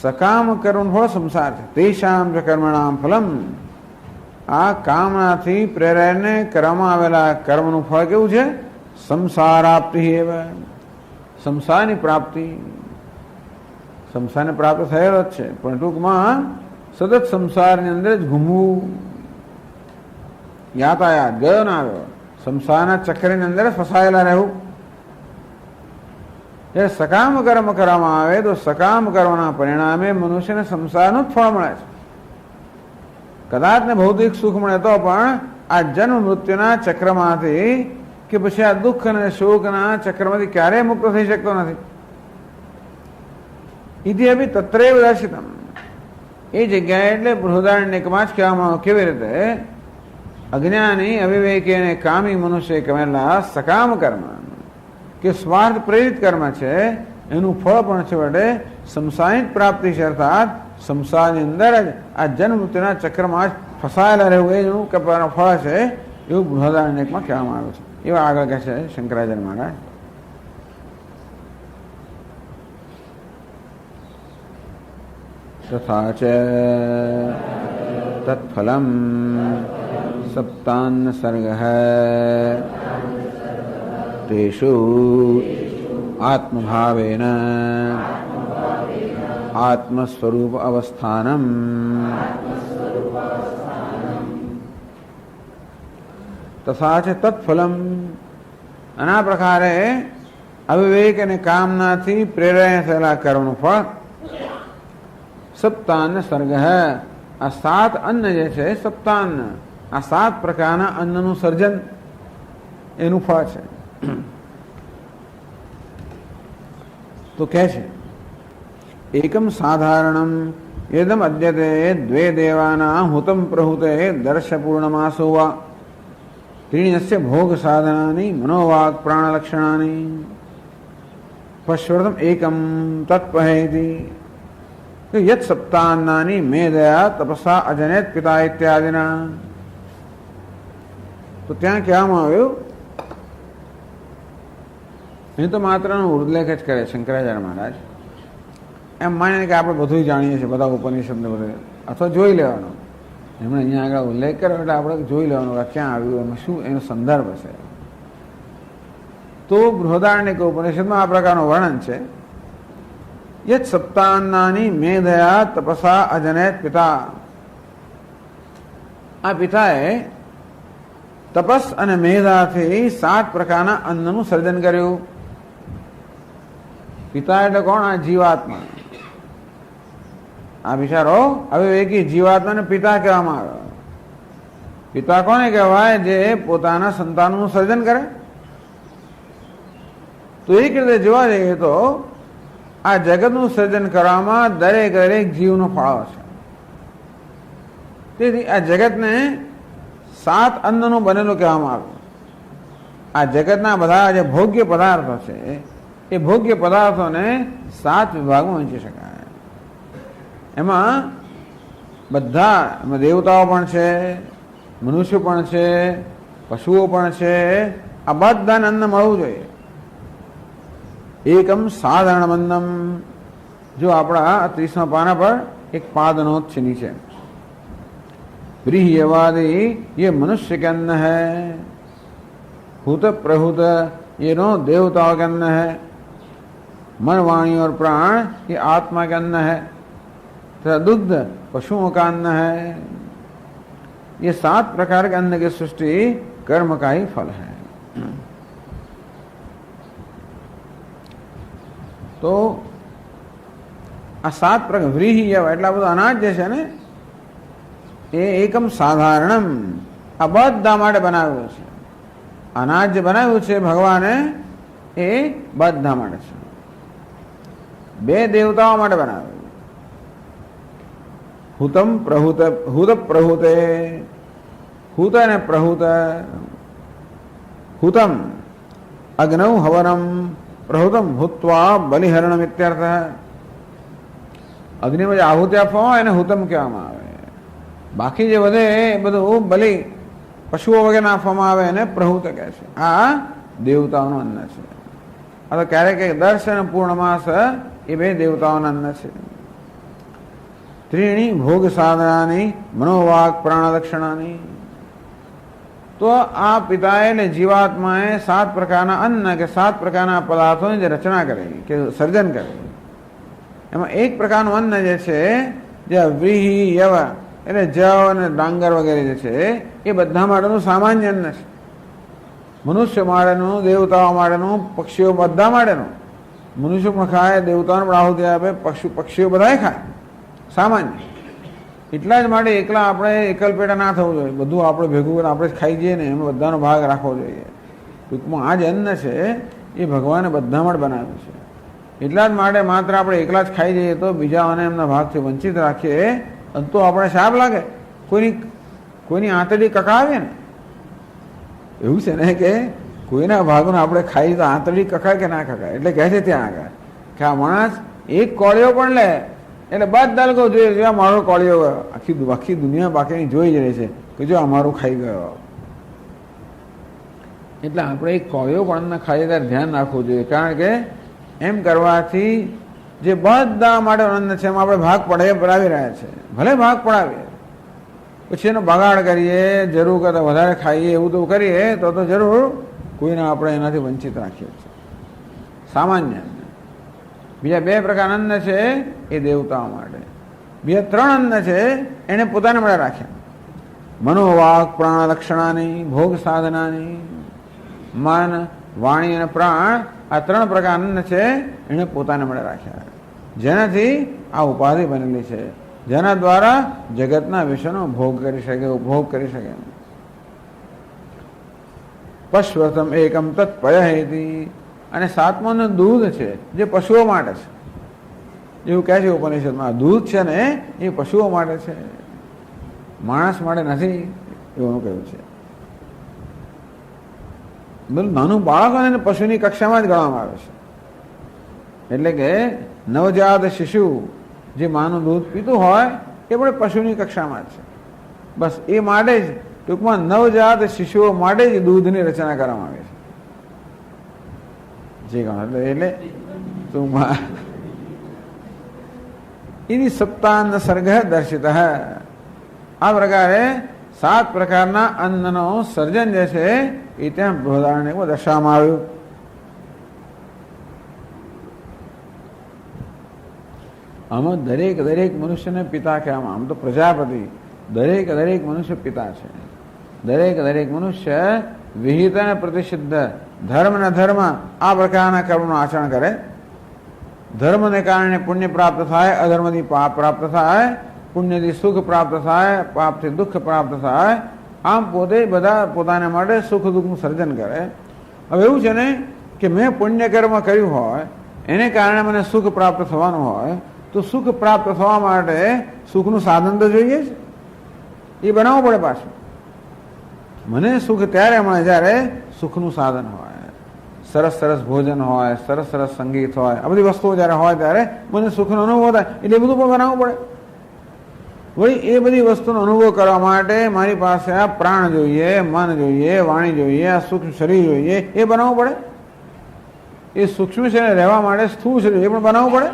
સકામ કર્મનું ફળ સંસાર છે. તેષાં ચ કર્મણાં ફલમ. આ કામનાથી પ્રેરાઈને કરવામાં આવેલા કર્મનું ફળ કેવું છે? સંસારાપ્તિ એવ. સંસારની પ્રાપ્તિ. સંસારને પ્રાપ્ત થયેલો જ છે, પણ ટૂંકમાં સતત સંસારની અંદર જ ઘૂમવું, યાતાયાત, ગયો ના આવ્યો, સંસારના ચક્રની અંદર જ ફસાયેલા રહેવું. જ્યારે સકામ કર્મ કરવામાં આવે તો સકામ કર્મના પરિણામે મનુષ્યને સંસારનું જ ફળ મળે છે. કદાચ ને ભૌતિક સુખ મળે તો પણ આ જન્મ મૃત્યુના ચક્રમાંથી કે પછી આ દુઃખ અને શોકના ચક્રમાંથી ક્યારેય મુક્ત થઈ શકતો નથી. ઇતિ અભી તત્રેવ દર્શિતમ. એ જગ્યાએ એટલે બૃહદારણ્યકમાં જ કહેવામાં કેવી રીતે અજ્ઞાની, અવિવેકી અને કામી મનુષ્ય કરેલા સકામ કર્મ કે સ્વાર્થ પ્રેરિત કર્મ છે, એનું ફળ પણ છે વડે સંસારિક પ્રાપ્તિ છે. અર્થાત સંસારની અંદર જ આ જન્મ મૃત્યુના ચક્રમાં જ ફસાયેલા રહેવું એનું ફળ છે, એવું બૃહદારણ્યકમાં કહેવામાં આવ્યું છે. એવા આગળ કહે છે શંકરાચાર્ય મહારાજ. તથા ચ તત્ફલમ સપ્તાન્ન સર્ગઃ તેષુ આત્મભાવેન આત્મસ્વરૂપ અવસ્થાનમ. તથા છે તત્ફલમ. આના પ્રકારે અવિવેક અને કામનાથી પ્રેરાય થયેલા કર્મનું ફળ સપ્તાન્ન સર્ગ. આ 7 અન્ન જે છે, સપ્તાન્ન, આ 7 પ્રકારના અન્નનું સર્જન એનું ફળ છે. તો કહે છે એકમ સાધારણમ યદમ અદ્યતે દ્વે દેવાના હુતમ પ્રહુતે દર્શપૂર્ણમાસો વા ત્રીણ્યસ્ય ભોગ સાધનાની મનોવાક પ્રાણલક્ષણાની પશ્વર્તમ એકમ તત્પહેતિ યત સપ્તાન્નાની મેદયા તપસા અજનેત પિતા ઇત્યાદિના. તો ત્યાં કહેવામાં આવ્યું, એ તો માત્રનો ઉલ્લેખ જ કરે શંકરાચાર્ય મહારાજ. એમ માને કે આપણે બધું જાણીએ છીએ, બધા ઉપનિષદને બધું, અથવા જોઈ લેવાનું. એમણે અહીંયા આગળ ઉલ્લેખ કર્યો એટલે આપણે જોઈ લેવાનું કે ક્યાં આવ્યું, એમાં શું એનો સંદર્ભ છે. તો બૃહદારણ્યક ઉપનિષદમાં આ પ્રકારનું વર્ણન છે. યત સપ્તાન્નાની મેધયા તપસા અજનેત પિતા. આ પિતાએ તપસ અને મેધાથી 7 પ્રકારના અન્નનું સર્જન કર્યું. પિતા એટલે કોણ? આ જીવાત્મા. આ બિચારો અવિવેકી જીવાત્માને પિતા કહેવામાં આવે. પિતા કોને કહેવાય? જે પોતાના સંતાનનું સર્જન કરે. તો એક રીતે જોવા જઈએ તો આ જગતનું સર્જન કરવામાં દરેક જીવનો ફાળો છે. તેથી આ જગતને 7 અન્નનું બનેલું કહેવામાં આવ્યું. આ જગતના બધા જે ભોગ્ય પદાર્થો છે એ ભોગ્ય પદાર્થોને 7 વિભાગમાં વહેંચી શકાય. એમાં બધા એમાં દેવતાઓ પણ છે, મનુષ્યો પણ છે, પશુઓ પણ છે. આ બધાને અન્ન મળવું જોઈએ. એકમ સાધારણ અન્નમ. જો આપણા 30મા પાના પર એક પાદનોત છે નીચે. ब्रीह्यवादी ये मनुष्य के अन्न है, हुत प्रहुत ये नो देवताओं के अन्न है, मन वाणी और प्राण ये आत्मा के अन्न है, तथा दुग्ध पशुओं का अन्न है. ये 7 प्रकार के अन्न की सृष्टि कर्म का ही फल है. तो આ 7 પ્રકાર વ્રીહ્ય એટલા બધું અનાજ જે છે ને એ એકમ સાધારણમ આ બધા માટે બનાવ્યું છે. અનાજ જે બનાવ્યું છે ભગવાને એ બધા માટે છે. 2 દેવતાઓ માટે બનાવ્યું. હુતમ પ્રહુત. હુત પ્રહુતે. હુત અને પ્રહુત. હુતમ અગ્નૌ હવનમ, પ્રહુતમ હુત્વા બલિહરણમ ઇત્યર્થ. અગ્નિમાં જે આહુતિ આપવામાં આવે એને હુતમ કહેવામાં આવે. બાકી જે વધે એ બધું બલિ પશુઓ વગેરે આપવામાં આવે એને પ્રહુત કહે છે. આ દેવતાઓનું અન્ન છે. આ તો ક્યારેક દર્શન પૂર્ણમાસ એ 2 દેવતાઓના અન્ન છે. ત્રીણી ભોગ સાધનાની મનોવાક પ્રાણલક્ષણાની. તો આ પિતાએ એટલે જીવાત્માએ 7 પ્રકારના અન્ન કે 7 પ્રકારના પદાર્થોની જે રચના કરી કે સર્જન કરી, એમાં એક પ્રકારનું અન્ન જે છે જે વ્રીહી યવ એટલે જવ અને ડાંગર વગેરે જે છે એ બધા માટેનું સામાન્ય અન્ન છે. મનુષ્ય માટેનું, દેવતાઓ માટેનું, પક્ષીઓ બધા માટેનું. મનુષ્ય પણ ખાય, દેવતાઓને પણ આહુતિ આપે, પક્ષીઓ બધા ખાય, સામાન્ય. એટલા જ માટે એકલા આપણે એકલ પેટા ના થવું જોઈએ. બધું આપણે ભેગું આપણે જ ખાઈ જઈએ ને એમાં બધાનો ભાગ રાખવો જોઈએ. ટૂંકમાં આ જ અન્ન છે એ ભગવાને બધા માટે બનાવ્યું છે. એટલા જ માટે માત્ર આપણે એકલા જ ખાઈ જઈએ તો બીજાઓને એમના ભાગથી વંચિત રાખીએ તો આપણે શાપ લાગે. કોઈની આંતરડી કકાવીએ ને એવું છે ને કે કોઈના ભાગનો આપણે ખાઈ તો આંતરડી કકાય કે ના કકાય. એટલે કહે છે ત્યાં આગળ કે આ માણસ એક કોળિયો પણ લે એટલે બધા લોકો જોઈએ મારો કોળિયો ગયો. આખી દુનિયા બાકીની જોઈ જ રહી છે કે જો અમારું ખાઈ ગયો. એટલે આપણે એક કોળિયો પણ ખાઈએ ત્યારે ધ્યાન રાખવું જોઈએ. કારણ કે એમ કરવાથી જે બધા માટે અન્ન છે એમાં આપણે ભાગ પડાવી રહ્યા છે. ભલે ભાગ પડાવીએ પછી એનો બગાડ કરીએ, જરૂર કરતાં વધારે ખાઈએ એવું તો કરીએ તો જરૂર કોઈને આપણે એનાથી વંચિત રાખીએ છીએ. સામાન્ય બીજા 2 પ્રકાર અન્ન છે એ દેવતાઓ માટે. બીજા 3 અન્ન છે એને પોતાને માટે રાખ્યા. મનોવાક પ્રાણ લક્ષણાની, ભોગ સાધનાની. મન, વાણી અને પ્રાણ આ 3 પ્રકાર અન્ન છે એને પોતાને મળે રાખ્યા. જેનાથી આ ઉપાધિ બનેલી છે, જેના દ્વારા જગતના વિષયનો ભોગ કરી શકે, ઉપભોગ કરી શકે. પશ્વતમ એકમ તત્પયહેતી. અને 7માનું દૂધ છે જે પશુઓ માટે છે. એવું કહે છે ઉપનિષદમાં. દૂધ છે ને એ પશુઓ માટે છે, માણસ માટે નથી એવું કહ્યું છે. નાનું બાળકોને પશુની કક્ષામાં જ ગણવામાં આવે છે. એટલે કે નવજાત શિશુ જે માનું દૂધ પીતું હોય એ પણ પશુની કક્ષામાં જ છે. બસ એ માટે જ ટૂંકમાં નવજાત શિશુઓ માટે જ દૂધની રચના કરવામાં આવે છે. જે ગણો એટલે ટૂંકમાં એની સપ્તાન સર્ગ દર્શિત. આ પ્રકારે 7 પ્રકારના અન્નનો સર્જન જે છે એ ત્યાં બૃહદારણ્યકમાં દર્શાવવામાં આવ્યું. આમાં દરેક મનુષ્યને પિતા કહેવામાં. આમ તો પ્રજાપતિ દરેક મનુષ્ય પિતા છે. દરેક મનુષ્ય વિહિત અને પ્રતિષિદ્ધ ધર્મ ને ધર્મ આ પ્રકારના કર્મનું આચરણ કરે. ધર્મને કારણે પુણ્ય પ્રાપ્ત થાય, અધર્મથી પાપ પ્રાપ્ત થાય, પુણ્યથી સુખ પ્રાપ્ત થાય, પાપથી દુઃખ પ્રાપ્ત થાય. આમ પોતે બધા પોતાના માટે સુખ દુઃખનું સર્જન કરે. હવે એવું છે ને કે મેં પુણ્ય કર્મ કર્યું હોય એને કારણે મને સુખ પ્રાપ્ત થવાનું હોય તો સુખ પ્રાપ્ત થવા માટે સુખનું સાધન તો જોઈએ જ. એ બનાવવું પડે પાછું. મને સુખ ત્યારે મળે જ્યારે સુખનું સાધન હોય, સરસ સરસ ભોજન હોય, સરસ સરસ સંગીત હોય, આ બધી વસ્તુઓ જ્યારે હોય ત્યારે મને સુખનો અનુભવ થાય. એટલે એ બધું પણ બનાવવું પડે. વળી એ બધી વસ્તુનો અનુભવ કરવા માટે મારી પાસે આ પ્રાણ જોઈએ, મન જોઈએ, વાણી જોઈએ, આ સૂક્ષ્મ શરીર જોઈએ, એ બનાવવું પડે. એ સૂક્ષ્મ શરીર રહેવા માટે સ્થૂળ શરીર એ પણ બનાવવું પડે.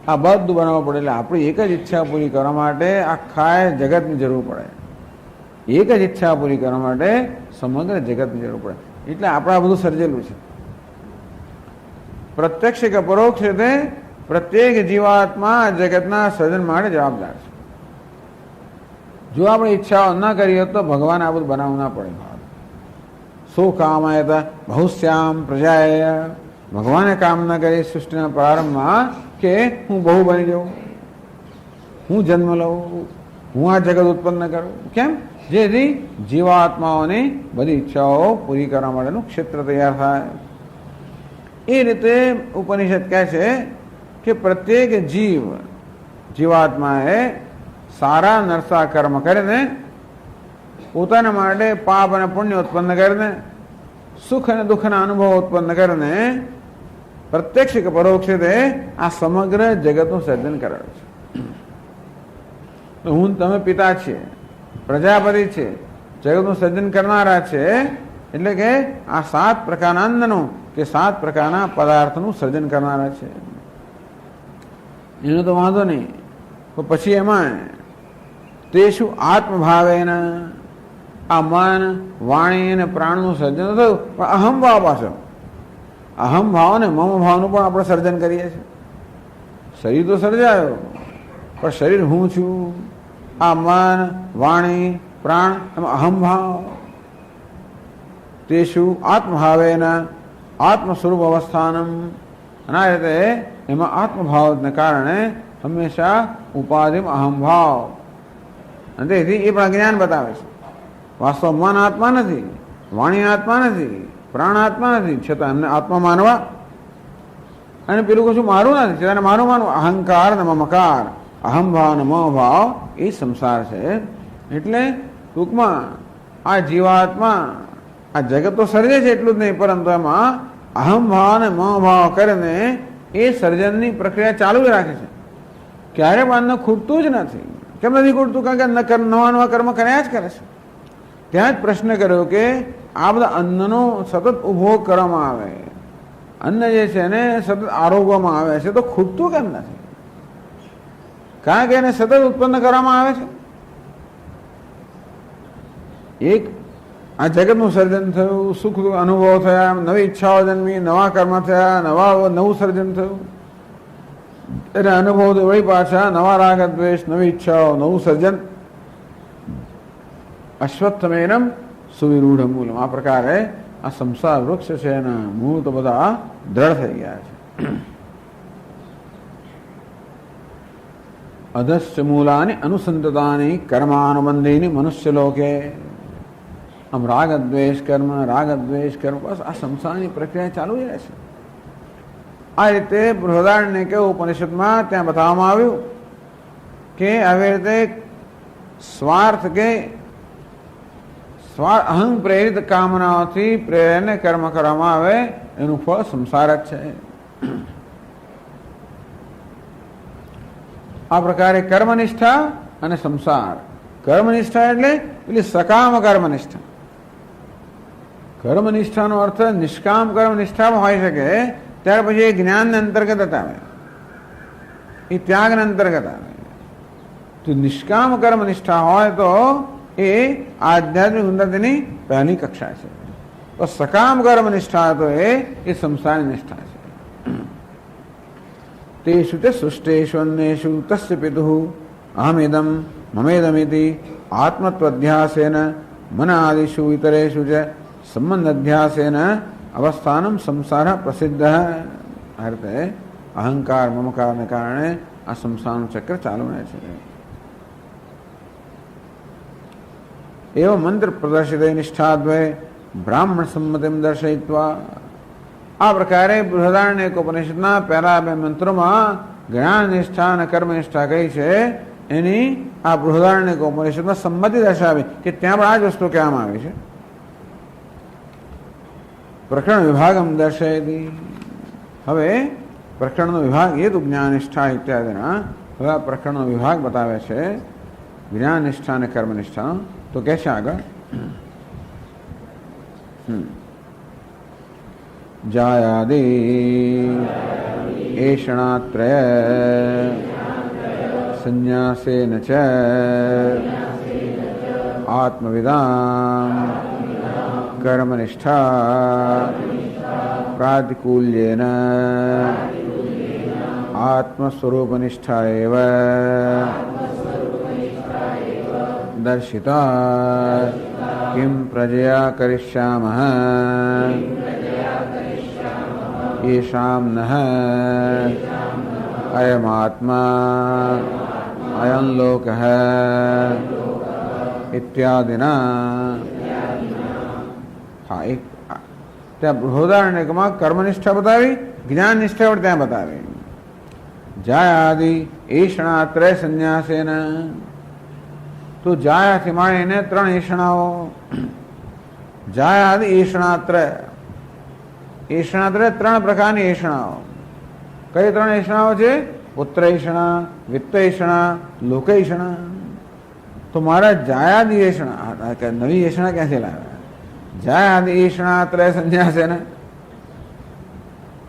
આ બધું બનાવવું પડે. એટલે આપણી એક જ ઈચ્છા પૂરી કરવા માટે આખા જગતની જરૂર પડે. એક જ ઈચ્છા પૂરી કરવા માટે સમગ્ર જગતની જરૂર પડે. એટલે આપણે આ બધું સર્જેલું છે. પ્રત્યક્ષ કે પરોક્ષ રીતે પ્રત્યેક જીવાત્મા જગતના સર્જન માટે જવાબદાર છે. જો આપણે ઈચ્છાઓ ન કરીએ તો ભગવાન આ બધું બનાવવું ના પડે. શું કામાય હતા બહુશ્યામ પ્રજાએ, ભગવાને કામ ન કરી સૃષ્ટિના પ્રારંભમાં કે હું બહુ બની જાઉં, હું જન્મ લઉં, હું આ જગત ઉત્પન્ન કરું. કેમ? જેથી જીવાત્માઓની બધી ઈચ્છાઓ પૂરી કરવા માટેનું ક્ષેત્ર તૈયાર થાય. એ રીતે ઉપનિષદ કહે છે કે પ્રત્યેક જીવાત્માએ સારા નરસા કર્મ કરીને પોતાના માટે પાપ અને પુણ્ય ઉત્પન્ન કરીને સુખ અને દુઃખના અનુભવ ઉત્પન્ન કરીને પ્રત્યક્ષ કે પરોક્ષ રીતે આ સમગ્ર જગતનું સર્જન કરેલું છે. હું તમે પિતા છીએ, પ્રજાપતિ છે, જગતનું સર્જન કરનારા છે. એટલે કે આ 7 પ્રકારના અન્નનું કે 7 પ્રકારના પદાર્થનું સર્જન કરનારા છે. એનો તો વાંધો નહીં. તો પછી એમાં તેશુ આત્મભાવેના આ મન, વાણી અને પ્રાણનું સર્જન થયું. પણ અહમભાવ પાછો, અહમભાવ અને મમ ભાવનું પણ આપણે સર્જન કરીએ છીએ. શરીર તો સર્જાયો, પણ શરીર હું છું. આ મન, વાણી, પ્રાણ એમાં અહમભાવ. તેશુ આત્મભાવેના આત્મ સ્વરૂપ અવસ્થાનમ. અને આ રીતે એમાં આત્મભાવને કારણે હંમેશા ઉપાધિમાં અહમભાવ. અને તેથી એ પણ જ્ઞાન બતાવે છે. વાસ્તવ મન આત્મા નથી, વાણી આત્મા નથી, પ્રાણ આત્મા નથી, છતાં એમને આત્મા માનવા. અને પેલું કશું મારું નથી, છતાં મારું માનવું. અહંકાર ને મમકાર, અહમભાવ ને મમભાવ એ સંસાર છે. એટલે ટૂંકમાં આ જીવાત્મા આ જગત તો સર્જે છે એટલું જ નહીં, પરંતુ એમાં અહમભાવ અને મમભાવ કરીને એ સર્જનની પ્રક્રિયા ચાલુ જ રાખે છે. ક્યારે પણ ખૂટતું જ નથી. કેમ નથી ખૂટતું? કારણ કે નવા નવા કર્મ કર્યા જ કરે છે. ત્યાં જ પ્રશ્ન કર્યો કે આ બધા અન્નનો સતત ઉપભોગ કરવામાં આવે, અન્ન જે છે એને સતત આરોગવામાં આવે છે, તો ખૂટતું કેમ નથી? કારણ કે એને સતત ઉત્પન્ન કરવામાં આવે છે. એક આ જગતનું સર્જન થયું, સુખ અનુભવ થયા, નવી ઈચ્છાઓ જન્મી, નવા કર્મ થયા, નવું સર્જન થયું. એટલે અનુભવ વળી પાછા નવા રાગ દ્વેષ, નવી ઈચ્છાઓ, નવું સર્જન. અશ્વત્થમેનમ સુવિરૂઢ મૂલમ. આ પ્રકારે આ સંસાર વૃક્ષ છે એના મૂળ તો બધા દ્રઢ થઈ ગયા છે. અધશ્ચ મૂલાની અનુસંતતાની કર્માનુબંધીની મનુષ્ય લોકે. આમ રાગ દ્વેષ કર્મ, રાગ દ્વેષ કર્મ, બસ આ સંસારની પ્રક્રિયા ચાલુ જ રહે છે. આ રીતે બૃહદારણ્ય કે ઉપનિષદમાં ત્યાં બતાવવામાં આવ્યું કે આવી રીતે સ્વાર્થ કે અહં પ્રેરિત કામનાઓથી પ્રેરણે કર્મ કરવામાં આવે એનું ફળ સંસાર જ છે. આ પ્રકારે કર્મનિષ્ઠા અને સંસાર. કર્મનિષ્ઠા એટલે પેલી સકામ કર્મનિષ્ઠા. કર્મનિષ્ઠાનો અર્થ નિષ્કામ કર્મનિષ્ઠામાં હોઈ શકે, ત્યાર પછી એ જ્ઞાનને અંતર્ગત આવે, એ ત્યાગને અંતર્ગત આવે. તો નિષ્કામ કર્મનિષ્ઠા હોય તો એ આધ્યાત્મિક ઉન્નતિની પહેલી કક્ષા છે. તો સકામ કર્મનિષ્ઠા તો એ સંસારની નિષ્ઠા છે. તેષુ તે સૃષ્ટેષુ અન્યેષુ તસ્ય પિતુઃ અહમિદમ મમેદમિતિ આત્મત્વધ્યાસેન મનાદિષુ ઇતરેષુ ચ સંબંધ અધ્યાસેન અવસ્થાનમ સંસાર પ્રસિદ્ધ. આ રીતે અહંકાર મમકારને કારણે આ સંસારનું ચક્ર ચાલુ રહે છે. એવ મંત્ર પ્રદર્શિત નિષ્ઠાદ્વય બ્રાહ્મણ સંમતિમ દર્શયિત્વા. આ પ્રકારે બૃહદારણ્યક ઉપનિષદના પહેલા 2 મંત્રોમાં જ્ઞાન નિષ્ઠા અને કર્મ નિષ્ઠા કહી છે. એની આ બૃહદારણ્યક ઉપનિષદમાં સંમતિ દર્શાવી કે ત્યાં પણ આ જ વસ્તુ કહેવામાં આવી છે. પ્રકરણ વિભાગમ દર્શયતી. હવે પ્રકરણનો વિભાગ એ તો જ્ઞાનિષ્ઠા ઇત્યાદિના. હવે આ પ્રકરણનો વિભાગ બતાવે છે જ્ઞાનિષ્ઠા અને કર્મનિષ્ઠાનો. તો કે છે આગળ જાયાદિ એષણાત્રય સંન્યાસેન ચ આત્મવિદામ કર્મનિષ્ઠા પ્રાતિકૂલ્યેન આત્મસ્વરૂપનિષ્ઠા એવ દર્શિતા કિમ પ્રજયા કરિષ્યામઃ येषां नः अयमात्मा अयं लोकः इत्यादिना. હા, એક ત્યાં બૃહદારણ્યકમાં કર્મનિષ્ઠા બતાવી, જ્ઞાન નિષ્ઠા પણ ત્યાં બતાવી. જાયાદિ એષણાત્રય સંન્યાસેન. તો જાયાથી માંડીને 3 એષણાઓ. જાયાદિ એષણાત્રય. એષણાત્રય 3 પ્રકારની એષણાઓ. કઈ 3 એષણાઓ છે? પુત્રૈષણા, વિત્તૈષણા, લોકૈષણા. તો મારા જાયાદિ એષણા, નવી એષણા ક્યાંથી લાવ્યા? જાયાદિ એષણાત્રય સંન્યાસેન.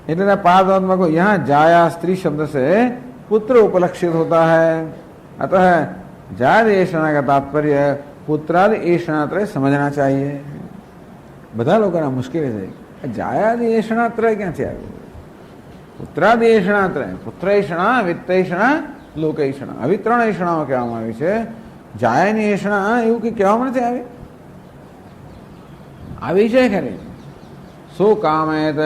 એટલે पादों को यहाँ जाया स्त्री शब्द से पुत्र उपलक्षित होता है. अतः जायादि एषणा का तात्पर्य पुत्रादि एषणात्रय समझना चाहिए. બધા લોકોના મુશ્કેલી થઈ. જાયાદિ એષણાત્રય ક્યાંથી આવ્યું? પુત્રાદિ એષણાત્રય, પુત્રૈષણા, વિત્તૈષણા, લોકૈષણા, આવી 3 એષણાઓ કહેવામાં આવી છે. જાયાની એષણા એવું કંઈ કહેવામાં નથી આવી. આવી છે ખરી. શું કામેત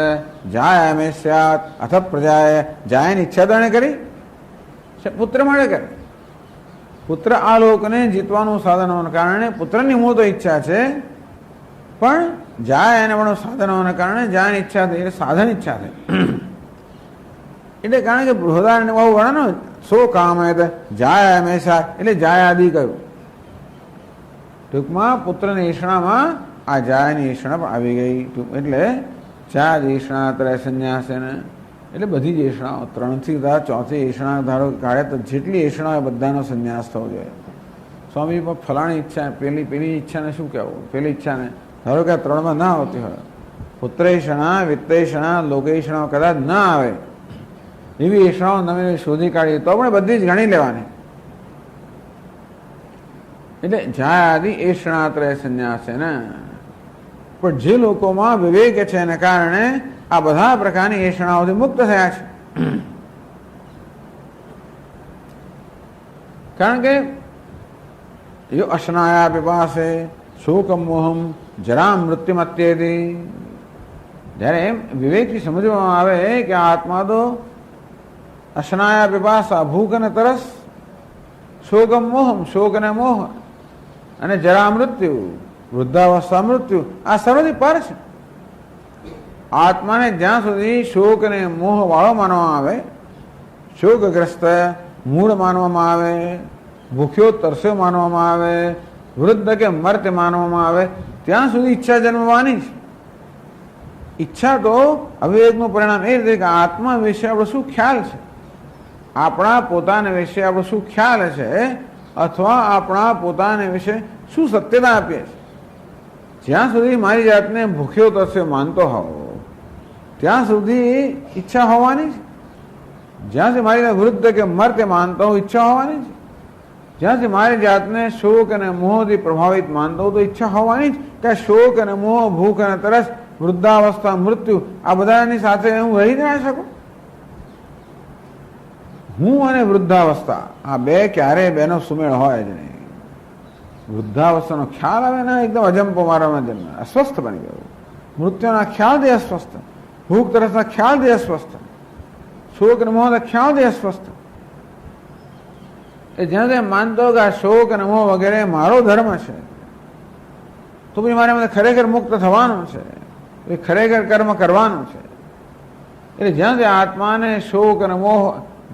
જાયામે સ્યાત અથ પ્રજાએ. જાયાની ઈચ્છા તો એને કરી, પુત્ર માટે કરે. પુત્ર આ લોકને જીતવાનું સાધન હોવાના કારણે પુત્રની મૂળ તો ઈચ્છા છે, પણ જાય એને પણ સાધન હોવાના કારણે જાયની ઈચ્છા થઈ એટલે સાધન ઈચ્છા થઈ. એટલે કારણ કે બૃહદારણ્ય બહુ વર્ણન સો કામેત જાય હંમેશા એટલે જાયાદિ કહ્યું. ટૂંકમાં પુત્રની ઈષણામાં આ જાયની ઈષણા પણ આવી ગઈ. એટલે જાયાદિ ઈષણાત્રય સંન્યાસેન એટલે બધી જ ઈષણાઓ 3 થી 4 ઈષણા ધારો કાઢે તો જેટલી ઈષણાઓ બધાનો સંન્યાસ થવો જોઈએ. સ્વામી પણ ફલાણી ઈચ્છા, પેલી ઈચ્છાને શું કહેવું? પેલી ઈચ્છાને ધારો કે 3માં ના આવતી હોય, પુત્રૈષણા, વિત્તૈષણા, લોકૈષણા કદાચ ના આવે એવી ઈષણાઓ તમે શોધી કાઢી તો પણ બધી જ ગણી લેવાની. એટલે જાયાદિ એષણાત્રય સંન્યાસેન. પણ જે લોકોમાં વિવેક છે એને કારણે આ બધા પ્રકારની એષણાઓથી મુક્ત થયા છે. કારણ કે યો અશનાયા પિપાસે શોકમ મોહમ જરા મૃત્યુમત્યેતિ. જ્યારે વિવેકથી સમજવામાં આવે કે આ આત્મા તો અશનાયા પિપાસા, ભૂખ અને તરસ, શોકમ મોહમ, શોક અને મોહ, અને જરા મૃત્યુ, વૃદ્ધાવસ્થા મૃત્યુ, આ સર્વથી પર છે. આત્માને જ્યાં સુધી શોક અને મોહ વાળો માનવામાં આવે, શોકગ્રસ્ત મૂળ માનવામાં આવે, ભૂખ્યો તરસ્યો માનવામાં આવે, વૃદ્ધ કે મર્ત્ય માનવામાં આવે, ત્યાં સુધી ઈચ્છા જન્મવાની છે. ઈચ્છા તો અવિવેકનું પરિણામ એ રીતે કે આત્મા વિશે આપણો શું ખ્યાલ છે, આપણા પોતાના વિશે આપણો શું ખ્યાલ છે, અથવા આપણા પોતાને વિશે શું સત્યતા આપીએ છીએ. જ્યાં સુધી મારી જાતને ભૂખ્યો તરસ્યો માનતો હોવ ત્યાં સુધી ઈચ્છા હોવાની છે. જ્યાં સુધી મારી વૃદ્ધ કે મર્ત્ય માનતો હોઉં ઈચ્છા હોવાની છે. જ્યાં સુધી મારી જાતને શોક અને મોહથી પ્રભાવિત માનતો હોઉં તો ઈચ્છા હોવાની જ કે શોક અને મોહ, ભૂખ અને તરસ, વૃદ્ધાવસ્થા, મૃત્યુ આ બધાની સાથે હું રહી ના શકું. હું અને વૃદ્ધાવસ્થા આ બે ક્યારેય બેનો સુમેળ હોય જ નહીં. વૃદ્ધાવસ્થાનો ખ્યાલ આવે ને એકદમ અજંપો મારામાં જન્મ, અસ્વસ્થ બની ગયો. મૃત્યુના ખ્યાલથી અસ્વસ્થ, ભૂખ તરસના ખ્યાલથી અસ્વસ્થ, શોક અને મોહના ખ્યાલથી અસ્વસ્થ. એ જ્યાં ત્યાં માનતો કે આ શોક અને મોહ વગેરે મારો ધર્મ છે તો પછી મારે મને ખરેખર મુક્ત થવાનું છે, એ ખરેખર કર્મ કરવાનું છે. એટલે જ્યાં ત્યાં આત્માને શોક અને મોહ,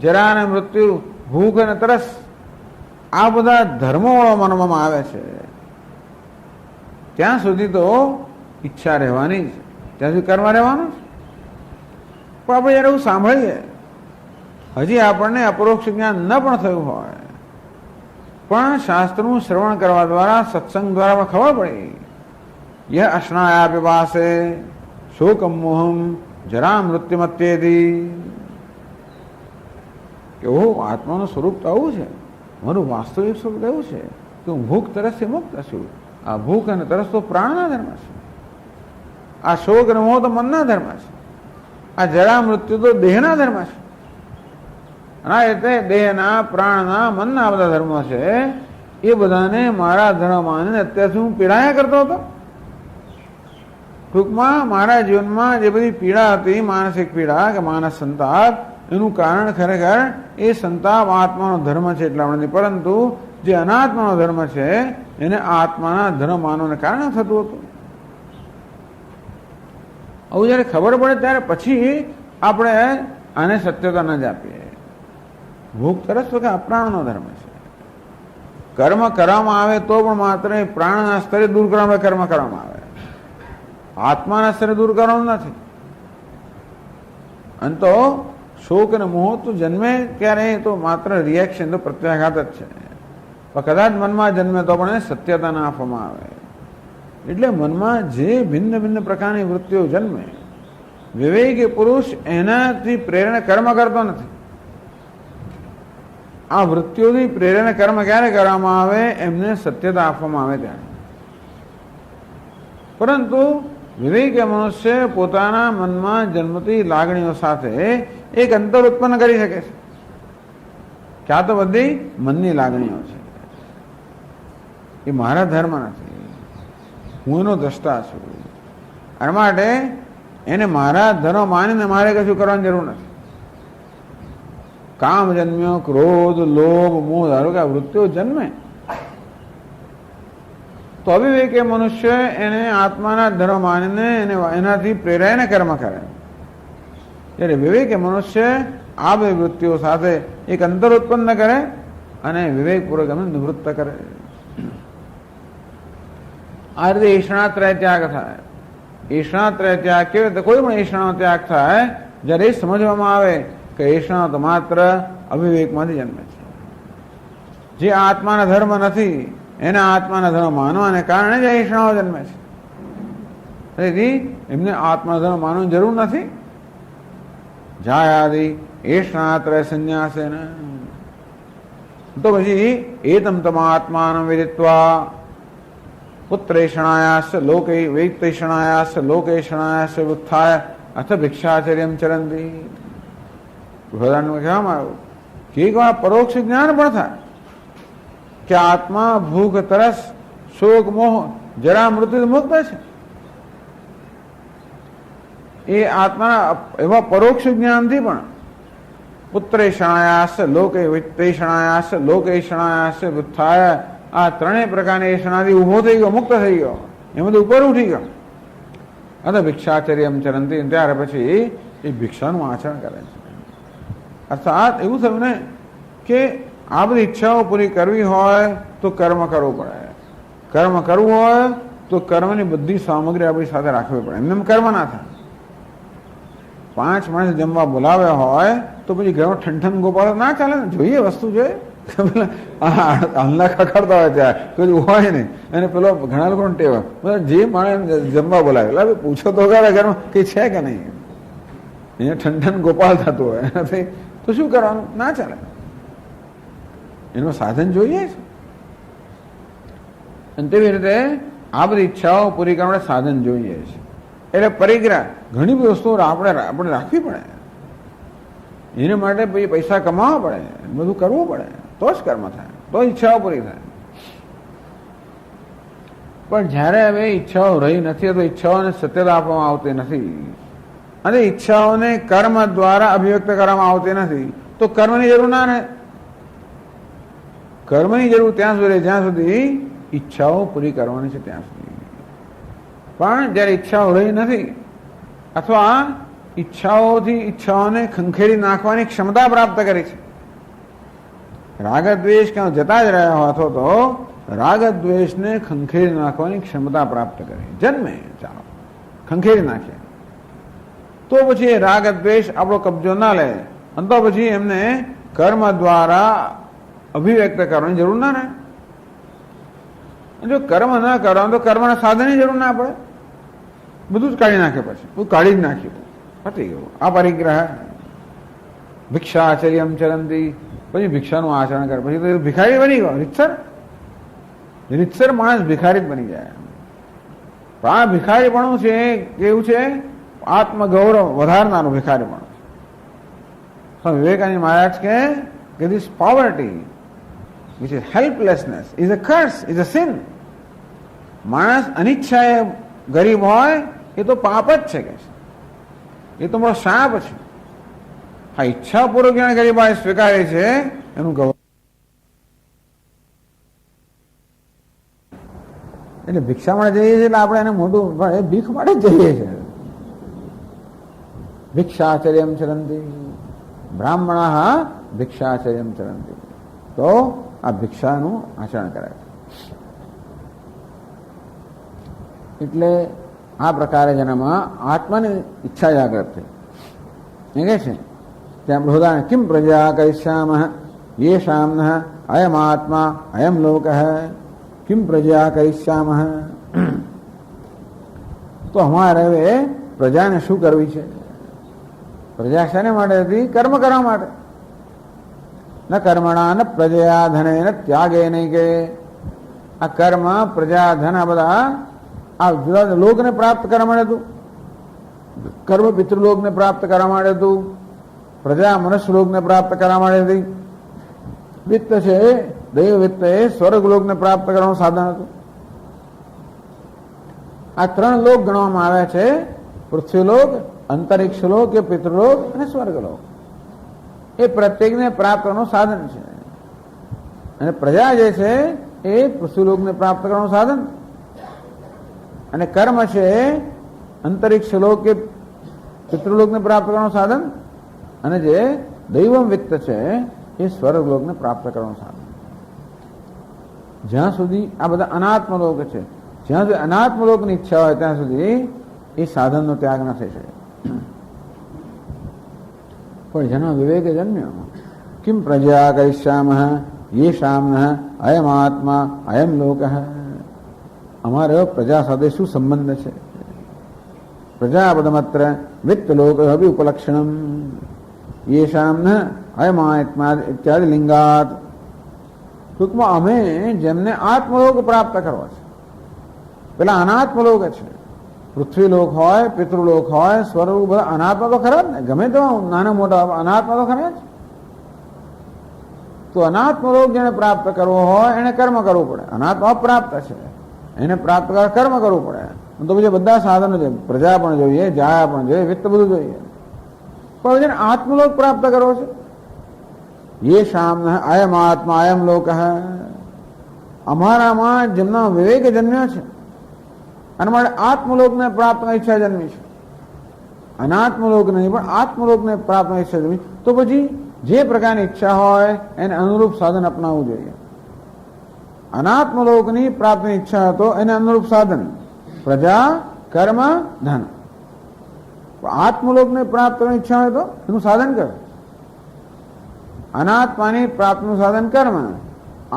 જરા અને મૃત્યુ, ભૂખ અને તરસ આ બધા ધર્મો માનવામાં આવે છે ત્યાં સુધી તો ઈચ્છા રહેવાની છે, ત્યાં સુધી કર્મ રહેવાનું છે. પણ આપણે જયારે એવું સાંભળીએ, હજી આપણને અપરોક્ષ જ્ઞાન ન પણ થયું હોય, પણ શાસ્ત્રનું શ્રવણ કરવા દ્વારા, સત્સંગ દ્વારા ખબર પડી, યહ અશ્નાયા પિપાસે શોકમ મોહમ જરા મૃત્યુમત્યેથી, કે ઓહો, આત્માનું સ્વરૂપ તો આવું છે, મારું વાસ્તવિક સ્વરૂપ એવું છે કે હું ભૂખ તરસથી મુક્ત છું. આ ભૂખ અને તરસ તો પ્રાણના ધર્મ છે, આ શોક અને મોહ તો મનના ધર્મ છે, આ જરા મૃત્યુ તો દેહના ધર્મ છે. અને એટલે દેહના, પ્રાણના, મનના બધા ધર્મો છે, એ બધાને મારા ધર્મ માનીને અત્યારથી હું પીડાયા કરતો હતો. ટૂંકમાં મારા જીવનમાં જે બધી પીડા હતી, માનસિક પીડા કે માનસ સંતાપ, એનું કારણ ખરેખર એ સંતાપ આત્માનો ધર્મ છે એટલા માટે, પરંતુ જે અનાત્માનો ધર્મ છે એને આત્માના ધર્મ માનવાને કારણે થતું હતું. આવું જયારે ખબર પડે ત્યારે પછી આપણે આને સત્યતા ન જ આપીએ. ભૂખ તરસ તો કે અપ્રાણનો ધર્મ છે. કર્મ કરવામાં આવે તો પણ માત્ર પ્રાણના સ્તરે દૂર કરવા માટે કર્મ કરવામાં આવે, આત્માના સ્તરે દૂર કરવાનું નથી. અને તો શોક અને મોહ તો જન્મે ત્યારે તો માત્ર રિએક્શન, તો પ્રત્યાઘાત જ છે. પણ કદાચ મનમાં જન્મે તો પણ સત્યતા ના આપવામાં આવે. એટલે મનમાં જે ભિન્ન ભિન્ન પ્રકારની વૃત્તિઓ જન્મે, વિવેકી પુરુષ એનાથી પ્રેરણા કર્મ કરતો નથી. આ વૃત્તિઓથી પ્રેરણા કર્મ ક્યારે કરવામાં આવે? એમને સત્યતા આપવામાં આવે ત્યારે. પરંતુ વિવેકી મનુષ્ય પોતાના મનમાં જન્મતી લાગણીઓ સાથે એક અંતર ઉત્પન્ન કરી શકે છે કે આ તો બધી મનની લાગણીઓ છે, એ મારા ધર્મ નથી, હું એનો દ્રષ્ટા છું. અને માટે એને મારા ધર્મ માનીને મારે કશું કરવાની જરૂર નથી. કામ જન્મ્યો, ક્રોધ, લોભ, મોહ, ધારો કે આ વૃત્તિઓ જન્મે તો અવિવેકી મનુષ્ય એને આત્માના ધર્મ માનીને એનાથી પ્રેરાઈને કર્મ કરે. જ્યારે વિવેકી મનુષ્ય આ બે વૃત્તિઓ સાથે એક અંતર ઉત્પન્ન કરે અને વિવેકપૂર્વક એમને નિવૃત્ત કરે. આ રીતે ઈષણાત્રય ત્યાગ થાય. ઈષણાત્રય ત્યાગ કેવી રીતે? કોઈ પણ ઈષણાનો ત્યાગ થાય જ્યારે એ સમજવામાં આવે કે ઈષણા તો માત્ર અવિવેકમાંથી જન્મે છે, જે આત્માના ધર્મ નથી એના આત્માના ધર્મ માનવાને કારણે જ ઈષણાઓ જન્મે છે. તેથી એમને આત્મા ધર્મ માનવાની જરૂર નથી. જાયાદિ ઈષણાત્રય સંન્યાસેન, તો પછી એતમ તમાત્માનં વિદિત્વા પુત્રેષણાયાસ લોકે વૈત્તેષણાયાસ લોકેષણાયાસ ઉત્થાય અથ ભિક્ષાચર્યમ ચરંતી. ભગવાનમાં કહેવામાં આવ્યું કે એક વાર પરોક્ષ જ્ઞાન પણ થાય કે આત્મા ભૂખ, તરસ, શોક, મોહ, જરા મૃત્યુ મુક્ત છે. એ આત્માના એવા પરોક્ષ જ્ઞાનથી પણ પુત્રેષણાયાસ લોકે વિત્તેષણાયાસ લોકેષણાયાસ ઉત્થાય, આ ત્રણેય પ્રકારની એષણાથી ઉભો થઈ ગયો, મુક્ત થઈ ગયો, એમાંથી ઉપર ઉઠી ગયો. અને ભિક્ષાચર્યમ ચરંતી, ત્યાર પછી એ ભિક્ષાનું આચરણ કરે છે. અર્થાત એવું થયું ને કે આ બધી ઈચ્છાઓ પૂરી કરવી હોય તો કર્મ કરવું પડે, કર્મ કરવું હોય તો કર્મની બધી સામગ્રી આપણી સાથે રાખવી પડે. એમને કર્મ ના થાય. 5 માણસ જમવા બોલાવ્યા હોય તો પછી ઘરમાં ઠંઠન ગોપાલ ના ચાલે ને, જોઈએ વસ્તુ જોઈએ. આંધળા ખખડતા હોય ત્યાં કોઈ હોય નહીં, અને પેલો ઘણા લોકોને ટેવ, જે માણસ જમવા બોલાવે એટલે પૂછો તો ખરા ઘરમાં કઈ છે કે નહીં. અહીંયા ઠંઠન ગોપાલ થતું હોય એનાથી તો શું કરવાનું? ના ચાલે. એનું સાધન જોઈએ છે. અને તેવી રીતે આ બધી ઈચ્છાઓ પૂરી કરવા માટે સાધન જોઈએ છે. એટલે પરિગ્રહ, ઘણી બધી વસ્તુઓ આપણે રાખવી પડે. એના માટે પછી પૈસા કમાવા પડે, બધું કરવું પડે, તો જ કર્મ થાય, તો ઈચ્છાઓ પૂરી થાય. પણ જ્યારે હવે ઈચ્છાઓ રહી નથી તો ઈચ્છાઓને સત્યતા આપવામાં આવતી નથી અને ઈચ્છાઓને કર્મ દ્વારા અભિવ્યક્ત કરવામાં આવતી નથી, તો કર્મની જરૂર ના રહે. કર્મની જરૂર ત્યાં સુધી જ્યાં સુધી ઈચ્છાઓ પૂરી કરવાની છે ત્યાં સુધી. પણ જ્યારે ઈચ્છાઓ રહી નથી અથવા ઈચ્છાઓથી ઈચ્છાઓને ખંખેરી નાખવાની ક્ષમતા પ્રાપ્ત કરી છે, રાગદ્વેષ ક્યાં જતા જ રહ્યા હો અથવા તો રાગદ્વેષને ખંખેરી નાખવાની ક્ષમતા પ્રાપ્ત કરી જન્મે, ચાલો ખંખેરી નાખે તો પછી રાગદ્વેષ આપણો કબજો ના લે અને તો પછી એમને કર્મ દ્વારા અભિવ્યક્ત કરવાની જરૂર ના રહે. જો કર્મ ના કરવાનું તો કર્મના સાધનની જરૂર ના પડે, બધું જ કાઢી નાખે, પછી બધું કાઢી જ નાખ્યું, પતી ગયું. આ પરિગ્રહ ભિક્ષાચર્યમ ચરંતી, પછી ભિક્ષાનું આચરણ કરે, પછી તો ભિખારી બની ગયો, રીતસર રીતસર માણસ ભિખારી જ બની જાય. પણ આ ભિખારીપણું છે કેવું છે? આત્મગૌરવ વધારનારું ભિખારીપણું. વિવેકાનંદ મહારાજ કે this poverty which is helplessness is a curse, is a sin. માણસ અનિચ્છાએ ગરીબ હોય એ તો પાપ જ છે, કે એ તો મોટો શાપ છે. હા, ઈચ્છાપૂર્વક જેને ગરીબાઈ સ્વીકારે છે એનું ગૌરવ. એટલે ભિક્ષા માટે જઈએ છીએ એટલે આપણે એને મોટું ભીખ માટે જ જઈએ છીએ. ભિક્ષાચર્યમ ચરંતી બ્રાહ્મણા ભિક્ષાચર્યમ ચરંતી, તો આ ભિક્ષાનું આચરણ કરે છે. એટલે આ પ્રકારે જેનામાં આત્માની ઈચ્છા જાગૃત થઈ એ કહે છે ત્યાં બૃહદાન કિમ પ્રજા કરિષ્યામ યેષામ અયમ આત્મા અયમ લોક કિમ પ્રજા કરિષ્યામ. તો અમારે હવે પ્રજાને શું કરવી છે? પ્રજા શાને માટે હતી? કર્મ કરવા માટે. ન કર્મણા ન પ્રજયા ધને ન ત્યાગે નહીં, કે આ કર્મ પ્રજા ધન આ બધા આ જુદા જુદા લોકને પ્રાપ્ત કરવા માટે હતું. કર્મ પિતૃલોકને પ્રાપ્ત કરવા માટે હતું, પ્રજા મનુષ્યલોકને પ્રાપ્ત કરવા માટે હતી. વિત્ત છે દૈવ વિત્ત એ સ્વર્ગલોકને પ્રાપ્ત કરવાનું સાધન હતું. આ ત્રણ લોક ગણવામાં આવ્યા છે: પૃથ્વીલોક, અંતરિક્ષ લોક કે પિતૃલોક અને સ્વર્ગલોક. એ પ્રત્યેકને પ્રાપ્ત કરવાનું સાધન છે. અને પ્રજા જે છે એ પૃથ્વીલોકને પ્રાપ્ત કરવાનું સાધન, અને કર્મ છે અંતરિક્ષ લોક કે પિતૃલોકને પ્રાપ્ત કરવાનું સાધન, અને જે દૈવમ વિત્ત છે એ સ્વર્ગલોકને પ્રાપ્ત કરવાનું સાધન. જ્યાં સુધી આ બધા અનાત્મલોક છે, જ્યાં સુધી અનાત્મલોકની ઈચ્છા હોય ત્યાં સુધી એ સાધનનો ત્યાગ ન થઈ શકે. પણ જેનો વિવેક જન્મ્યો કિમ પ્રજા કરિષ્યામ યેષામ અયમ આત્મા અયમ લોક, અમારે પ્રજા સાથે શું સંબંધ છે? પ્રજાપદમત્ર વિત્તલોક અભિ ઉપલક્ષણમ યેષામ અયમ આત્મા ઇત્યાદિ લિંગાત. ટૂંકમાં અમે જેમને આત્મલોક પ્રાપ્ત કરવો છે, પેલા અનાત્મલોક છે, પૃથ્વીલોક હોય, પિતૃલોક હોય, સ્વર્ગ, બધા અનાત્મા તો ખરા જ ને, ગમે તો નાના મોટા અનાત્મા તો ખરા જ. તો અનાત્મલોક જેને પ્રાપ્ત કરવો હોય એને કર્મ કરવું પડે. અનાત્મા પ્રાપ્ત છે એને પ્રાપ્ત કરવા કર્મ કરવું પડે. તો પછી બધા સાધનો છે, પ્રજા પણ જોઈએ, જાયા પણ જોઈએ, વિત્ત બધું જોઈએ. પણ જેને આત્મલોક પ્રાપ્ત કરવો છે, ये शाम अयम आत्मा अयम लोक અમારામાં જેમના વિવેક જન્મ્યો છે અને માટે આત્મલોકને પ્રાપ્ત ઈચ્છા જન્મી છે. અનાત્મલોક નહીં પણ આત્મલોકને પ્રાપ્ત ઈચ્છા જન્મી, તો પછી જે પ્રકારની ઈચ્છા હોય એને અનુરૂપ સાધન અપનાવવું જોઈએ. અનાત્મલોકની પ્રાપ્તની ઈચ્છા હતો એને અનુરૂપ સાધન પ્રજા, કર્મ, ધન. આત્મલોકને પ્રાપ્ત કરવાની ઈચ્છા હોય તો એનું સાધન કરે. અનાત્માની પ્રાપ્તિનું સાધન કર્મ,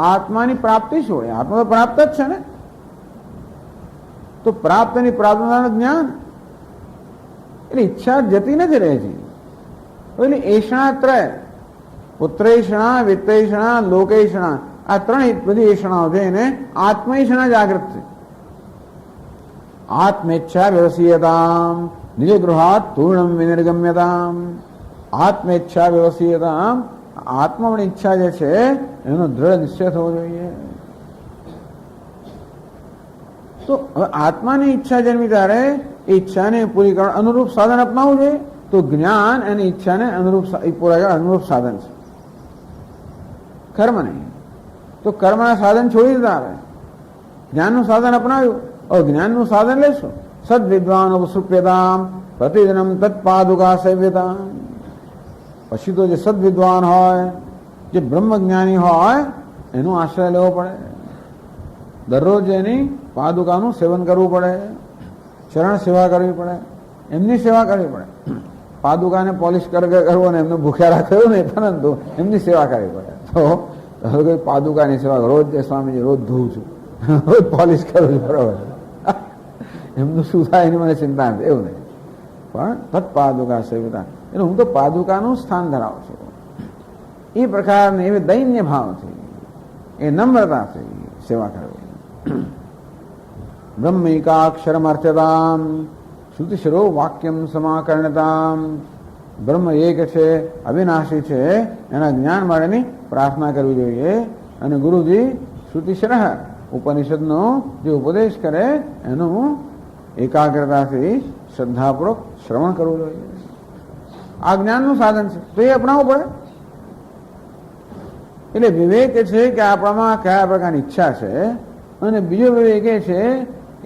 આત્માની પ્રાપ્તિ શું હોય? આત્મા તો પ્રાપ્ત જ છે ને. તો પ્રાપ્તની પ્રાપ્તિનું જ્ઞાન, એટલે ઈચ્છા જતી નથી રહે છે. એટલે એષણા ત્રય, પુત્રેષણા, વિત્તેષણા, લોકેષણા, આ ત્રણ બધી એષણાઓ છે એને આત્મૈષણા જાગૃત છે. આત્મેચ્છા વ્યવસીયતામ નિજગૃહાત પૂર્ણમ વિનિર્ગમ્યતામ. આત્મેચ્છા વ્યવસીયતામ, આત્માની ઈચ્છા જે છે એનો દ્રઢ નિશ્ચય થવો જોઈએ. તો હવે આત્માની ઈચ્છા જન્મી ત્યારે એ ઈચ્છાને પૂરી કરવા અનુરૂપ સાધન અપનાવવું જોઈએ. તો જ્ઞાન એની ઈચ્છાને અનુરૂપ પૂરા કરવા અનુરૂપ સાધન છે, કર્મ નહીં. તો કર્મના સાધન છોડી દીધા, આવે જ્ઞાનનું સાધન અપનાવ્યું. હવે જ્ઞાનનું સાધન લેશું, સદ વિદ્વાન ઉપસુપ્યતામ પ્રતિદિનમ તત્પાદુકા સેવ્યતામ. પછી તો જે સદવિદ્વાન હોય જે બ્રહ્મજ્ઞાની હોય એનો આશ્રય લેવો પડે, દરરોજ એની પાદુકાનું સેવન કરવું પડે, ચરણ સેવા કરવી પડે, એમની સેવા કરવી પડે. પાદુકાને પોલિશ કરવો ને એમને ભૂખ્યા રાખ્યું નહીં, પરંતુ એમની સેવા કરવી પડે. તો પાદુકાની સેવા રોજ સ્વામીજી રોજ ધોઉં છું, રોજ પોલિશ કરું છું, બરોબર, એમનું શું થાય એની મને ચિંતા નથી, એવું નહીં. પણ તત્પાદુકા સેવિતા એટલે હું તો પાદુકાનું સ્થાન ધરાવું છું. એ પ્રકારની એવી દૈન્ય ભાવથી, એ નમ્રતાથી સેવા કરવી. બ્રહ્મૈકાક્ષરમર્ચતામ શ્રુતિશરો વાક્યમ સમાકર્ણતામ. બ્રહ્મ એક છે, અવિનાશી છે, એના જ્ઞાન માટેની પ્રાર્થના કરવી જોઈએ. અને ગુરુજી શ્રુતિશર ઉપનિષદનો જે ઉપદેશ કરે એનું એકાગ્રતાથી શ્રદ્ધાપૂર્વક શ્રવણ કરવું જોઈએ. આ જ્ઞાનનું સાધન છે, તો એ અપનાવવું પડે. એટલે વિવેક છે કે આપણામાં કયા પ્રકારની ઈચ્છા છે, અને બીજો વિવેક એ છે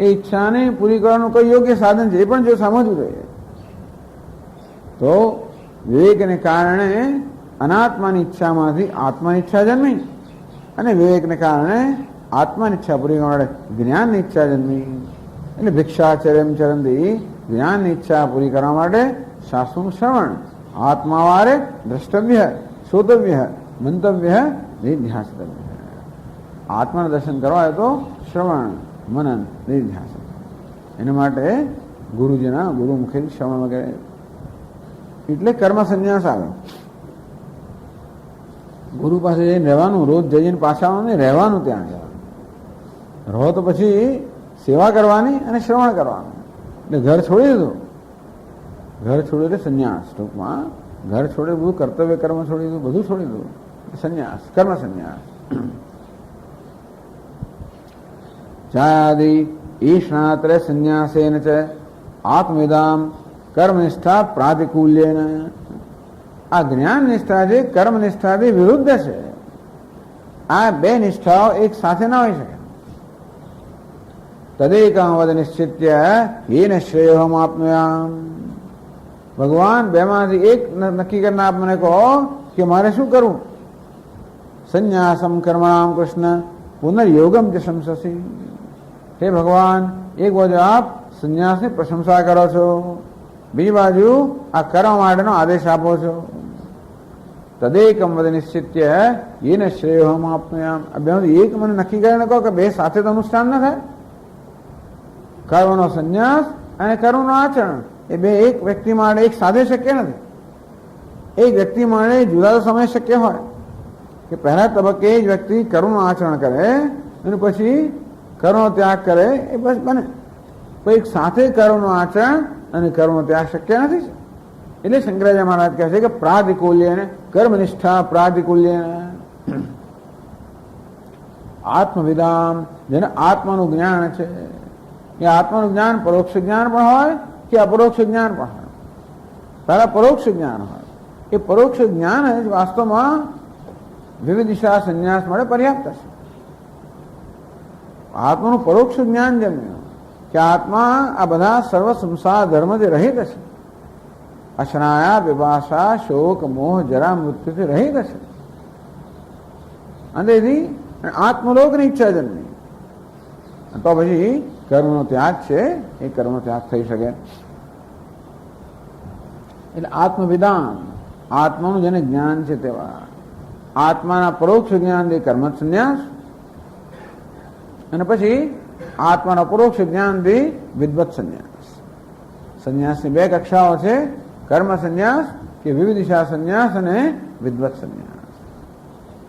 એ ઈચ્છાને પૂરી કરવાનું કઈ યોગ્ય સાધન છે એ પણ જો સમજવું જોઈએ. તો વિવેકને કારણે અનાત્માની ઈચ્છામાંથી આત્માની ઈચ્છા જન્મી, અને વિવેકને કારણે આત્માની ઈચ્છા પૂરી કરવા માટે જ્ઞાનની ઈચ્છા જન્મી. એટલે ભિક્ષાચર્યમ ચરંતી, જ્ઞાનની ઈચ્છા પૂરી કરવા માટે શાસ્ત્રનું શ્રવણ, આત્માવારે દ્રષ્ટવ્ય, શ્રોતવ્ય, મંતવ્ય, નિધ્યાસિતવ્ય. આત્માનું દર્શન કરવા હોય તો શ્રવણ, મનન, નિધ્યાસન. એના માટે ગુરુજીના ગુરુમુખે શ્રવણ વગેરે, એટલે કર્મ સંન્યાસ આવે. ગુરુ પાસે જઈને રહેવાનું, રોજ જઈને પાછા આવવાનું નહીં, રહેવાનું ત્યાં જવાનું. રહો તો પછી સેવા કરવાની અને શ્રવણ કરવાનું. એટલે ઘર છોડી દીધું, ઘર છોડ્યું એટલે સંન્યાસ. ટૂંકમાં ઘર છોડે બધું, કર્તવ્ય કર્મ છોડી દીધું, બધું છોડી દીધું, સંન્યાસ, કર્મ સંન્યાસ. ચાયાદિ ઈષ્ણાત્ર સંન્યાસેન ચ આત્મવિદામ કર્મનિષ્ઠા પ્રાતિકૂલ્યેન. આ જ્ઞાન નિષ્ઠા છે, કર્મ નિષ્ઠાથી વિરુદ્ધ છે. આ બે નિષ્ઠાઓ એક સાથે ના હોઈ શકે. તદેકં વદ નિશ્ચિત્ય યેન શ્રેયોહમ આપનુયામ. ભગવાન બેમાંથી એક નક્કી કરીને આપ મને કહો કે મારે શું કરવું. સંન્યાસમ કર્મણામ કૃષ્ણ પુનર્યોગમ ચ શંસસી. હે ભગવાન, એક બાજુ આપ સંન્યાસની પ્રશંસા કરો છો, બીજી બાજુ આ કર્મ માટેનો આદેશ આપો છો. તદેકમ વદ નિશ્ચિત્ય યેન શ્રેયોહમ આપનુયામ. આ બેમાંથી એક મને નક્કી કરીને કહો કે બે સાથે તો અનુષ્ઠાન ન થાય. કર્મનો સંન્યાસ અને કર્મનું આચરણ એ બે એક વ્યક્તિ માટે એક સાથે શક્ય નથી. એક વ્યક્તિ માટે જુદા સમય શક્ય હોય કે પહેલા તબક્કે જ વ્યક્તિ કર્મનું આચરણ કરે અને પછી કર્મનો ત્યાગ કરે, એ બસ બને. પણ એક સાથે કર્મનું આચરણ અને કર્મનો ત્યાગ શક્ય નથી. એટલે શંકરાચાર્ય મહારાજ કહે છે કે પ્રાતિકૂલ્યેન, કર્મનિષ્ઠા પ્રાતિકૂલ્યેન. આત્મવિદામ, જેને આત્માનું જ્ઞાન છે, એ આત્માનું જ્ઞાન પરોક્ષ જ્ઞાન પણ હોય કે અપરોક્ષ જ્ઞાન પણ હોય. પહેલા પરોક્ષ જ્ઞાન હોય. એ પરોક્ષ જ્ઞાન જ વાસ્તવમાં વિવિધિશા સંન્યાસ માટે પર્યાપ્ત છે. આત્માનું પરોક્ષ જ્ઞાન જન્મ્યું કે આત્મા આ બધા સર્વ સંસાર ધર્મથી રહિત છે. અશનાયા, વિપાસા, શોક, મોહ, જરા, મૃત્યુથી રહિત છે. અને તેથી આત્મલોકની ઈચ્છા જન્મી. તો પછી કર્મનો ત્યાગ છે, એ કર્મનો ત્યાગ થઈ શકે. એટલે આત્મવિદાન, આત્માનું જેને જ્ઞાન છે તેવા, આત્માના પરોક્ષ જ્ઞાનથી કર્મ સંન્યાસ, અને પછી આત્માના પરોક્ષ જ્ઞાનથી વિદ્વત સંન્યાસ. સંન્યાસની બે કક્ષાઓ છે, કર્મ સંન્યાસ કે વિવિધિશા સંન્યાસ અને વિદ્વત સંન્યાસ.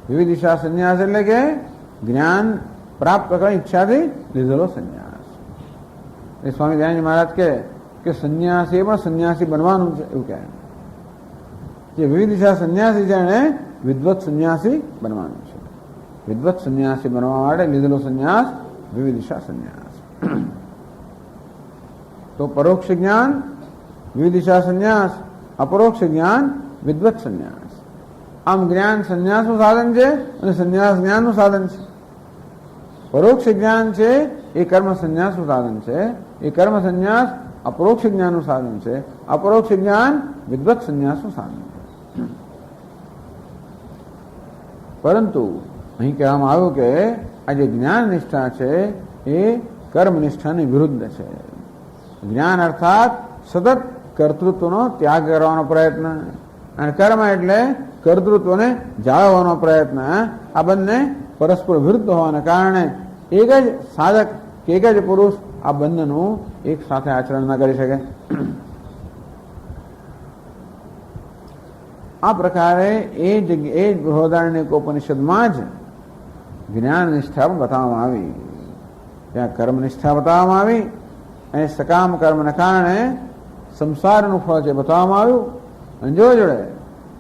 વિવિધિશા સંન્યાસ એટલે કે જ્ઞાન પ્રાપ્ત કરવાની ઈચ્છાથી લીધેલો સંન્યાસ. એ સ્વામી દયાનંદ મહારાજ કે સંન્યાસી પણ સંન્યાસી બનવાનું છે એવું કહે. જે વિવિધિશા સંન્યાસી છે એને વિદ્વત સંન્યાસી બનવાનું છે. વિદ્વત સંન્યાસી બનવા માટે લીધેલો સંન્યાસ વિવિધિશા સંન્યાસ. તો પરોક્ષ જ્ઞાન વિવિધિશા સંન્યાસ, અપરોક્ષ જ્ઞાન વિદ્વત સંન્યાસ. આમ જ્ઞાન સંન્યાસનું સાધન છે અને સંન્યાસ જ્ઞાનનું સાધન છે. પરોક્ષ જ્ઞાન છે એ કર્મ સંન્યાસનું સાધન છે, એ કર્મ સંન્યાસ અપરોક્ષ જ્ઞાનનું સાધન છે, અપરોક્ષ જ્ઞાન વિદ્વત સંન્યાસનું સાધન છે. પરંતુ અહીં કહેવામાં આવ્યું કે આ જે જ્ઞાન નિષ્ઠા છે એ કર્મ નિષ્ઠાની વિરુદ્ધ છે. જ્ઞાન અર્થાત સતત કર્તૃત્વનો ત્યાગ કરવાનો પ્રયત્ન, અને કર્મ એટલે કર્તૃત્વને જાળવવાનો પ્રયત્ન. આ બંને પરસ્પર વિરુદ્ધ હોવાને કારણે એક જ સાધક કે એક જ પુરુષ આ બંનેનું એક સાથે આચરણ ન કરી શકે. આ પ્રકારે એ બૃહદારણ્યકોપનિષદમાં જ જ્ઞાન નિષ્ઠા પણ બતાવવામાં આવી. ત્યાં કર્મ નિષ્ઠા બતાવવામાં આવી અને સકામ કર્મને કારણે સંસારનું ફળ છે બતાવવામાં આવ્યું. અને જોડે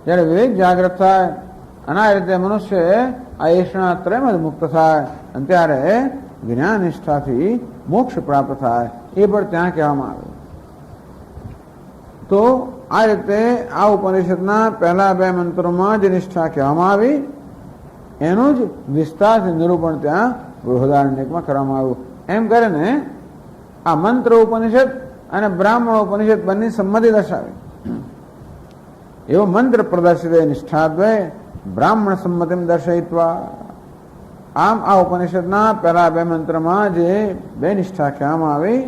જ્યારે વિવેક જાગૃત થાય અને આ રીતે મનુષ્ય આ એષણા ત્રયમાં મુક્ત થાય અને ત્યારે જ્ઞાન નિષ્ઠાથી મોક્ષ પ્રાપ્ત થાય એ પણ ત્યાં કહેવામાં આવ્યું. તો આ રીતે આ ઉપનિષદના પહેલા 2 મંત્રોમાં જે નિષ્ઠા કહેવામાં આવી એનું જ વિસ્તારથી નિરૂપણ ત્યાં બૃહદારણ્યકમાં કરવામાં આવ્યું. એમ કરીને આ મંત્ર ઉપનિષદ અને બ્રાહ્મણ ઉપનિષદ બંને સંમતિ દર્શાવી. એવો મંત્ર પ્રદર્શિત નિષ્ઠાદ્વય બ્રાહ્મણ સંમતિ દર્શયિત્વા. આમ આ ઉપનિષદના પહેલા 2 મંત્રમાં જે 2 નિષ્ઠા કહેવામાં આવી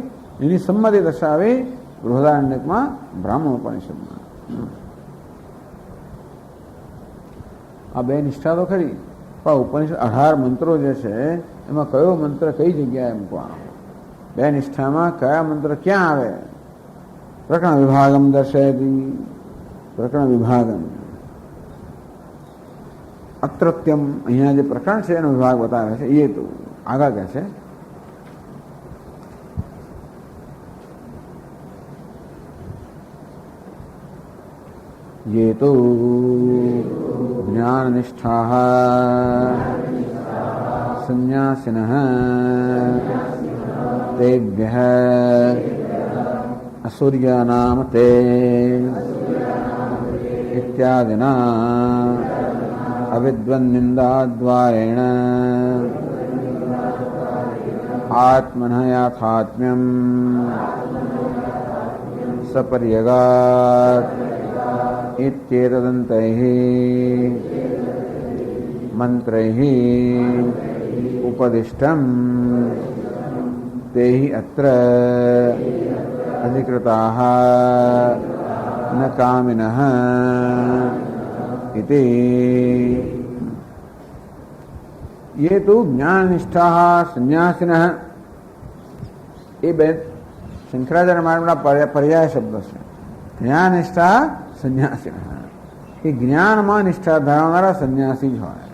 એની સંમતિ દર્શાવી બૃહદારણ્યકમાં બ્રાહ્મણ ઉપનિષદમાં. આ 2 નિષ્ઠા તો ખરી, પણ ઉપનિષદ 18 મંત્રો જે છે એમાં કયો મંત્ર કઈ જગ્યાએ મૂકવાનો, 2 નિષ્ઠામાં કયા મંત્ર ક્યાં આવે. પ્રકરણ વિભાગમ દર્શયતી. પ્રકરણ વિભાગમ અત્રત્યમ, અહીંયા જે પ્રકરણ છે એનો વિભાગ બતાવે છે. એ તો આગળ કહે છે ये तो ज्ञान निष्ठाः संन्यासिनः तेभ्यः असूर्यानाम ते इत्यादिना अविद्वन्निन्दाद्वारेण आत्मनः याथात्म्यं सपर्यगात् इत्येतदन्तैः मंत्रैः उपदिष्टं ते हि अत्र अधिकृताः न कामिनः इति. ये तो ज्ञान निष्ठाः संन्यासिनः, ये બે શંકરાચાર્ય માર્ગના પર્યાય શબ્દ છે. જ્ઞાન નિષ્ઠા સંન્યાસી, એ જ્ઞાનમાં નિષ્ઠા ધરાવનારા સંન્યાસી જ હોય.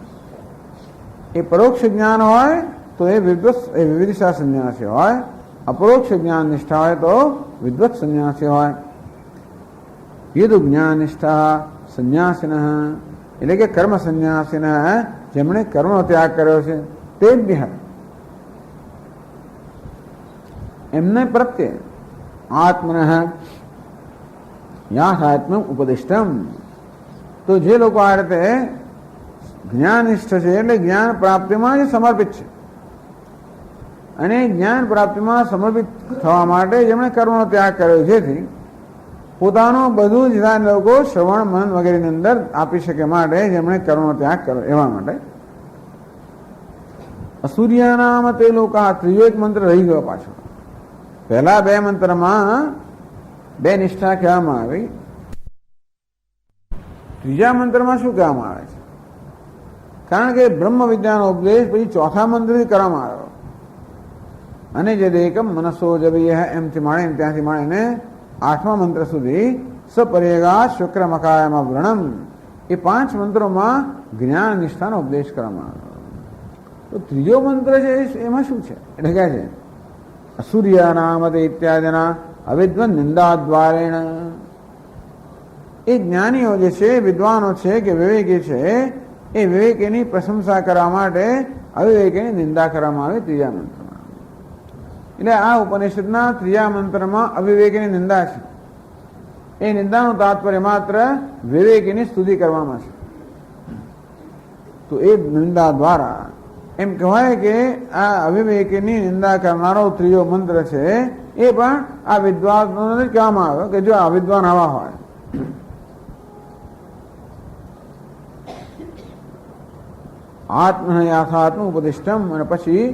એ પરોક્ષ જ્ઞાન હોય તો એ વિવિધિશા સંન્યાસી હોય, અપરોક્ષ જ્ઞાન નિષ્ઠા હોય તો વિદ્વત સંન્યાસી હોય. એ તો જ્ઞાન નિષ્ઠા સંન્યાસિન એટલે કે કર્મ સંન્યાસિન, જેમણે કર્મનો ત્યાગ કર્યો છે તે જ એમને પ્રત્યે આત્મન યાથાત્મ્યમ ઉપદિષ્ટમ. તો જે લોકો આ રીતે જ્ઞાનિષ્ઠ છે એટલે જ્ઞાન પ્રાપ્તિમાં જ સમર્પિત છે, અને જ્ઞાન પ્રાપ્તિમાં સમર્પિત થવા માટે જેમણે કર્મનો ત્યાગ કર્યો, જેથી પોતાનું બધું જ ધ્યાન લોકો શ્રવણ મનન વગેરેની અંદર આપી શકે માટે જેમણે કર્મનો ત્યાગ કર્યો. એવા માટે અસૂર્યાનામ તે લોકો, આ ત્રીજો એક મંત્ર રહી ગયો પાછો. પહેલા 2 મંત્રમાં 2 નિષ્ઠા કહેવામાં આવી. ત્રીજા મંત્રમાં શું કહેવામાં આવે છે? કારણ કે બ્રહ્મ વિદ્યાનો ઉપદેશ પછી ચોથા મંત્રથી કરવામાં આવ્યો, અને જે દેકમ મનસો જવીય એમથી માંડીને ત્યાંથી માંડીને 8મા મંત્ર સુધી સપર્યગા શુક્ર મકાયમાં વ્રણમ, એ 5 મંત્રોમાં જ્ઞાન નિષ્ઠાનો ઉપદેશ કરવામાં આવ્યો. તો ત્રીજો મંત્ર છે એમાં શું છે? એટલે કહે છે અસૂર્યાનામતે ઇત્યાદિના અવિદ્વન નિંદાદ્વારેણ. એ જ્ઞાનીઓ જે છે, વિદ્વાનો છે કે વિવેકી છે, એ વિવેકીની પ્રશંસા કરવા માટે અવિવેકીની નિંદા કરવામાં આવે ત્રીજા મંત્રમાં. એટલે આ ઉપનિષદના ત્રીજા મંત્રમાં અવિવેકીની નિંદા છે. એ નિંદાનું તાત્પર્ય માત્ર વિવેકીની સ્તુતિ કરવામાં છે. તો એ નિંદા દ્વારા એમ કહેવાય કે આ અવિવેકીની નિંદા કરનારો ત્રીજો મંત્ર છે એ પણ આ વિદ્વાનોને કહેવામાં આવ્યો કે જો આ વિદ્વાન આવા હોય. ! ！ ! ！ ! ！ ! ！ ! ！ ! ！ ! ! ! ！ ! ！ ! ！ ! ！ ! ！ ! ！ ! ！ ! ！ ! ！ ! ！ ! ！ ! ！ ! આત્મ યાથાત્મ ઉપદિષ્ટમ, અને પછી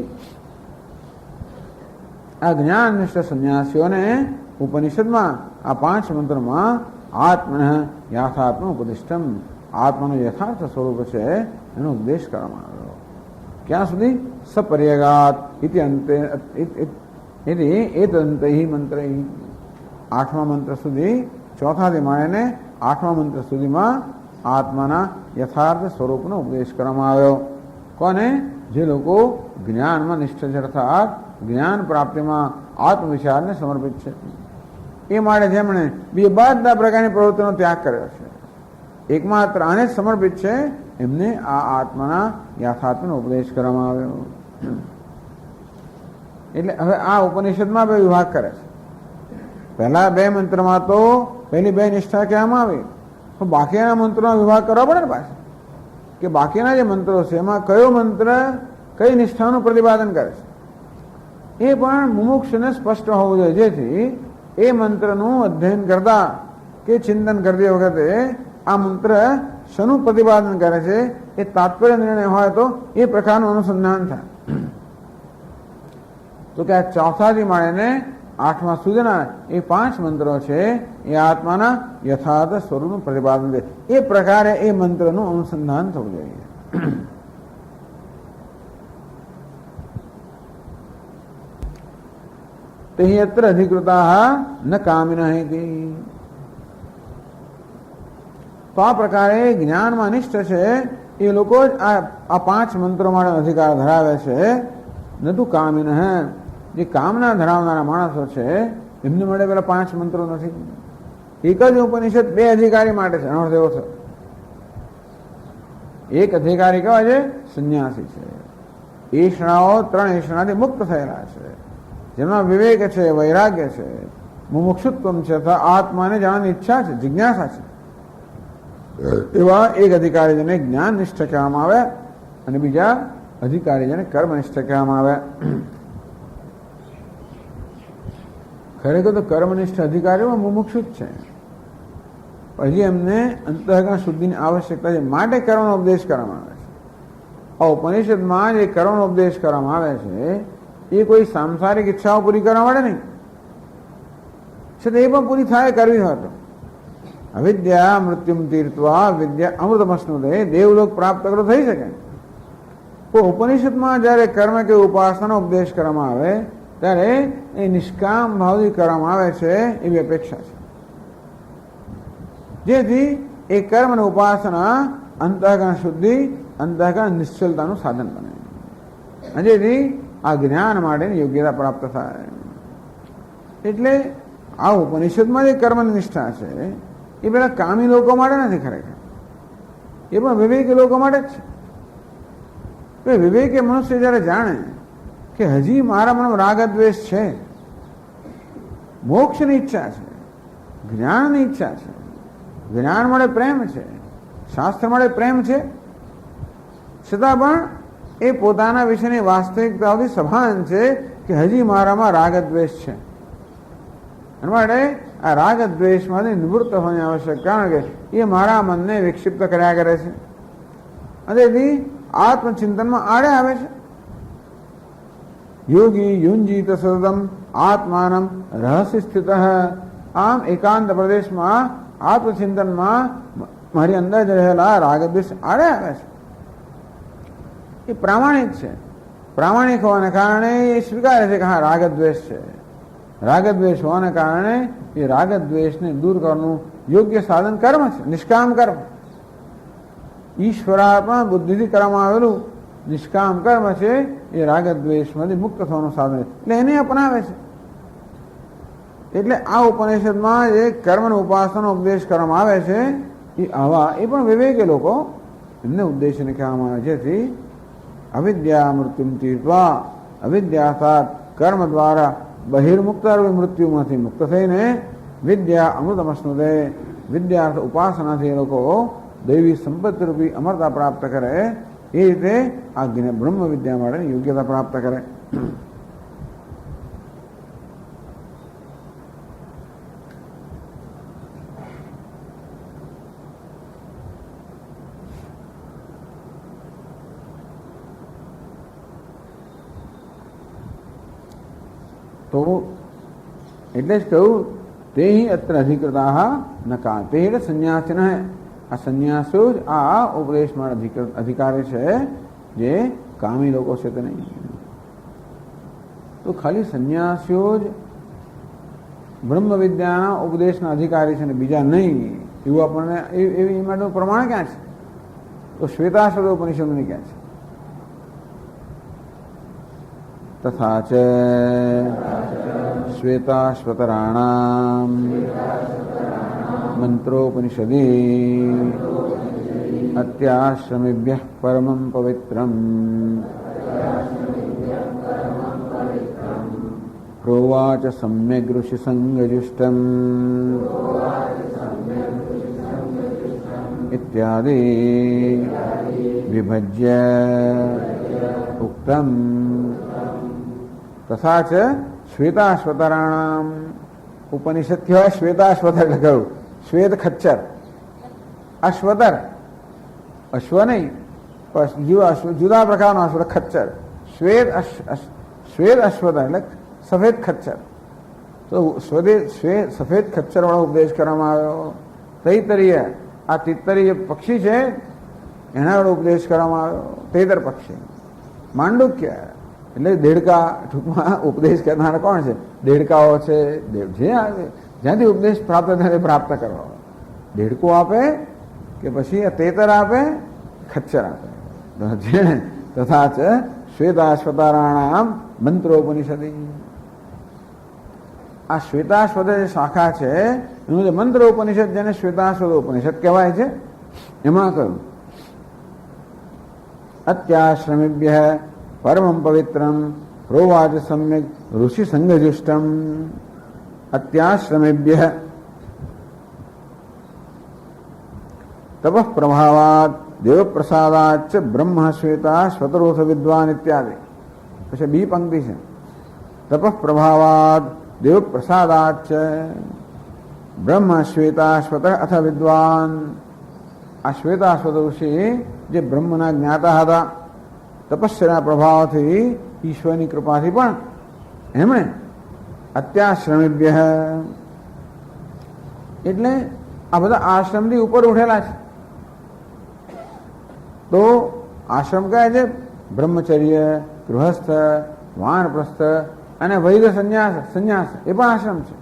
આ જ્ઞાન નિષ્ઠ સંન્યાસીઓને ઉપનિષદમાં આ 5 મંત્રમાં આત્મ યાથાત્મ ઉપદિષ્ટમ, આત્માનું યથાર્થ સ્વરૂપ છે એનો ઉપદેશ કરવામાં આવ્યો. ક્યાં સુધી? સપર્યગાત ઇતિ અંતે એતદંતૈ મંત્રૈ, 8મા મંત્ર સુધી, 4થાથી માંડીને 8મા મંત્ર સુધીમાં આત્માના યથાર્થ સ્વરૂપનો ઉપદેશ કરવામાં આવ્યો. કોને? જે લોકો જ્ઞાનમાં નિષ્ઠ છે, અર્થાત જ્ઞાન પ્રાપ્તિમાં આત્મવિચારને સમર્પિત છે. એ માટે જેમણે બધા પ્રકારની પ્રવૃત્તિનો ત્યાગ કર્યો છે, એકમાત્ર આને જ સમર્પિત છે, એમને આ આત્માના યથાર્થનો ઉપદેશ કરવામાં આવ્યો. એટલે હવે આ ઉપનિષદમાં 2 વિભાગ કરે છે. પહેલા 2 મંત્રમાં તો પહેલી 2 નિષ્ઠા કહેવામાં આવી, તો બાકીના મંત્રોનો વિભાગ કરવો પડે ને પાછો, કે બાકીના જે મંત્રો છે એમાં કયો મંત્ર કઈ નિષ્ઠાનું પ્રતિપાદન કરે છે એ પણ મુમુક્ષુને સ્પષ્ટ હોવું જોઈએ, જેથી એ મંત્રનું અધ્યયન કરતા કે ચિંતન કરતી વખતે આ મંત્ર શનું પ્રતિપાદન કરે છે એ તાત્પર્ય નિર્ણય હોય તો એ પ્રકારનું અનુસંધાન થાય. તો કે આ 4થાથી માંડીને 8મા સુધીના એ 5 મંત્રો છે એ આત્માના યથાર્થ સ્વરૂપનું પ્રતિપાદન છે. એ પ્રકારે એ મંત્રનું અનુસંધાન થવું જોઈએ. તે અત્ર અધિકૃતા ન કામિન ઇતિ. તો આ પ્રકારે જ્ઞાનમાં નિષ્ઠ છે એ લોકો જ આ 5 મંત્રો માટે અધિકાર ધરાવે છે. ન તું કામિન, જે કામના ધરાવનારા માણસો છે એમને મળે પેલા 5 મંત્રો નથી. એક જ ઉપનિષદ 2 અધિકારી માટે છે. એનો અર્થ એવો છે, એક અધિકારી કહેવાય છે સંન્યાસી છે. ઈષ્ણાઓ 3 ઈષ્ણાથી મુક્ત થયેલા છે, જેમાં વિવેક છે, વૈરાગ્ય છે, મુમુક્ષુત્વમ છે, અથવા આત્માને જાણવાની ઈચ્છા છે, જિજ્ઞાસા છે. એવા એક અધિકારી જેને જ્ઞાન નિષ્ઠ કહેવામાં આવે અને બીજા અધિકારી જેને કર્મનિષ્ઠ કહેવામાં આવે. ખરેખર તો કર્મનિષ્ઠ અધિકારીઓ મુમુક્ષુ જ છે, હજી એમને અંતઃકરણ શુદ્ધિની આવશ્યકતા છે, માટે કર્મનો ઉપદેશ કરવામાં આવે છે. આ ઉપનિષદમાં જે કર્મનો ઉપદેશ કરવામાં આવે છે એ કોઈ સાંસારિક ઈચ્છાઓ પૂરી કરવા માટે નહીં, છતાં એ પણ પૂરી થાય કરવી હોય તો. અવિદ્યા મૃત્યુમ તીર્થવા વિદ્યા અમૃતમસ્નુતે, દેવલોક પ્રાપ્ત કરો થઈ શકે. તો ઉપનિષદમાં જ્યારે કર્મ કે ઉપાસનાનો ઉપદેશ કરવામાં આવે ત્યારે એ નિષ્કામ ભાવથી કરવામાં આવે છે એવી અપેક્ષા છે, જેથી એ કર્મ અને ઉપાસના અંતઃકરણ શુદ્ધિ, અંતઃકરણ નિશ્ચલતાનું સાધન બને, અને જેથી આ જ્ઞાન માટેની યોગ્યતા પ્રાપ્ત થાય. એટલે આ ઉપનિષદમાં જે કર્મની નિષ્ઠા છે એ પેલા કામી લોકો માટે નથી, ખરેખર એ પણ વિવેકી લોકો માટે જ છે. વિવેકી મનુષ્ય જયારે જાણે કે હજી મારા મનમાં રાગ દ્વેષ છે, મોક્ષની ઈચ્છા છે, જ્ઞાનની ઈચ્છા છે, જ્ઞાન મળે પ્રેમ છે, શાસ્ત્ર મળે પ્રેમ છે, છતાં પણ એ પોતાના વિશેની વાસ્તવિકતાઓથી સભાન છે કે હજી મારામાં રાગ દ્વેષ છે. અને માટે આ રાગ દ્વેષમાંથી નિવૃત્ત હોવાની આવશ્યક, કારણ કે એ મારા મનને વિક્ષિપ્ત કર્યા કરે છે અને તેથી આત્મચિંતનમાં આડે આવે છે. યોગી યુંજીત સતતમ આત્માનમ રહસ્ય સ્થિત, આમ એકાંત પ્રદેશમાં આત્મચિંતનમાં મારી અંદર જ રહેલા રાગદ્વેષ આડે આવે છે. એ પ્રામાણિક છે, પ્રામાણિક હોવાને કારણે એ સ્વીકારે છે કે હા રાગદ્વેષ છે. રાગદ્વેષ હોવાને કારણે એ રાગદ્વેષને દૂર કરવાનું યોગ્ય સાધન કર્મ છે, નિષ્કામ કર્મ. ઈશ્વરાત્મા બુદ્ધિથી કરવામાં આવેલું નિષ્કામ કર્મ છે એ રાગદ્વેષમાંથી મુક્ત થવાનું સાધન, એટલે એને અપનાવે છે. એટલે આ ઉપનિષદમાં જે કર્મ અને ઉપાસનાનો ઉપદેશ કરવામાં આવે છે એ આવા એ પણ વિવેકી લોકો એમને ઉદ્દેશને કહેવામાં આવે, જેથી અવિદ્યા મૃત્યુમ તીર્થવા, અવિદ્યા અર્થાત કર્મ દ્વારા બહિર્મુક્ત મૃત્યુમાંથી મુક્ત થઈને વિદ્યા અમૃતમસ્નુતે, વિદ્યા ઉપાસનાથી એ લોકો દૈવી સંપત્તિ રૂપી અમરતા પ્રાપ્ત કરે, એ રીતે આ બ્રહ્મ વિદ્યા માટેની યોગ્યતા પ્રાપ્ત કરે. તો એટલે જ કહ્યું તે અત્ર અધિકૃતા નકા, તે એટલે સંન્યાસીન. આ સંન્યાસો જ આ ઉપદેશમાં અધિકારી છે, જે કામી લોકો છે તે નહીં. તો ખાલી સંન્યાસીઓ જ બ્રહ્મ વિદ્યાના ઉપદેશના અધિકારી છે ને બીજા નહીં, એવું આપણને એવી માટેનું પ્રમાણ ક્યાં છે? તો શ્વેતાશ્વત ઉપનિષદની ક્યાં છે? તથા ચ શ્વેતાશ્વતરાણામ મંત્રોપનિષદી અત્યાશ્રમેભ્યઃ પરમં પવિત્રમ પ્રોવાચ સમ્યગ ઋષિ સંગજુષ્ટમ ઇત્યાદિ વિભજ્ય ઉક્તમ. તથા ચ શ્વેતાશ્વતરાણામ ઉપનિષદ કહેવાય. શ્વેતાશ્વતર એટલે કહ્યું શ્વેત ખચ્ચર, અશ્વતર અશ્વ નહીં પણ જુદા પ્રકારનો અશ્વ ખચ્ચર. શ્વેત અશ્વતર એટલે સફેદ ખચ્ચર. તો સફેદ ખચ્ચર વાળો ઉપદેશ કરવામાં આવ્યો. તૈતરીય, આ તિત્તરીય પક્ષી છે એના વાળો ઉપદેશ કરવામાં આવ્યો. તૈતર પક્ષી. માંડુક્ય એટલે દેડકા, ટૂંકમાં ઉપદેશ કરનારા કોણ છે? દેડકાઓ છે. જે જ્યાંથી ઉપદેશ પ્રાપ્ત થાય પ્રાપ્ત કરો. દેડકો આપે કે પછી તેતર આપે, ખચ્ચર આપે. તથા ચ શ્વેતાશ્વતરાણામ મંત્રોપનિષદી. આ શ્વેતાશ્વત જે શાખા છે એનું જે મંત્રોપનિષદ, જેને શ્વેતાશ્વત ઉપનિષદ કહેવાય છે, એમાં કહ્યું અત્યાશ્રમેભ્ય પરમં પવિત્રમ પ્રોવાચ સમ્યક ઋષિ સંગજુષ્ટમ. અત્યાશ્રમેભ્ય તપઃ પ્રભાવાત દેવ પ્રસાદાચ બ્રહ્મ શ્વેતા સ્વતરોથ વિદ્વાન ઇત્યાદિ. પછી બી પંક્તિ છે. તપઃ પ્રભાવાત દેવ પ્રસાદાચ બ્રહ્મ શ્વેતાશ્વત અથ વિદ્વાન. આ શ્વેતાશ્વત ઋષિ જે બ્રહ્મના જ્ઞાતા હતા, તપસ્યાના પ્રભાવથી ઈશ્વરની કૃપાથી પણ એમણે અત્યાશ્રમેભ્ય એટલે આ બધા આશ્રમથી ઉપર ઉઠેલા છે. તો આશ્રમ કહે છે બ્રહ્મચર્ય, ગૃહસ્થ, વાનપ્રસ્થ અને વૈદ્ય સંન્યાસ એ પણ આશ્રમ છે.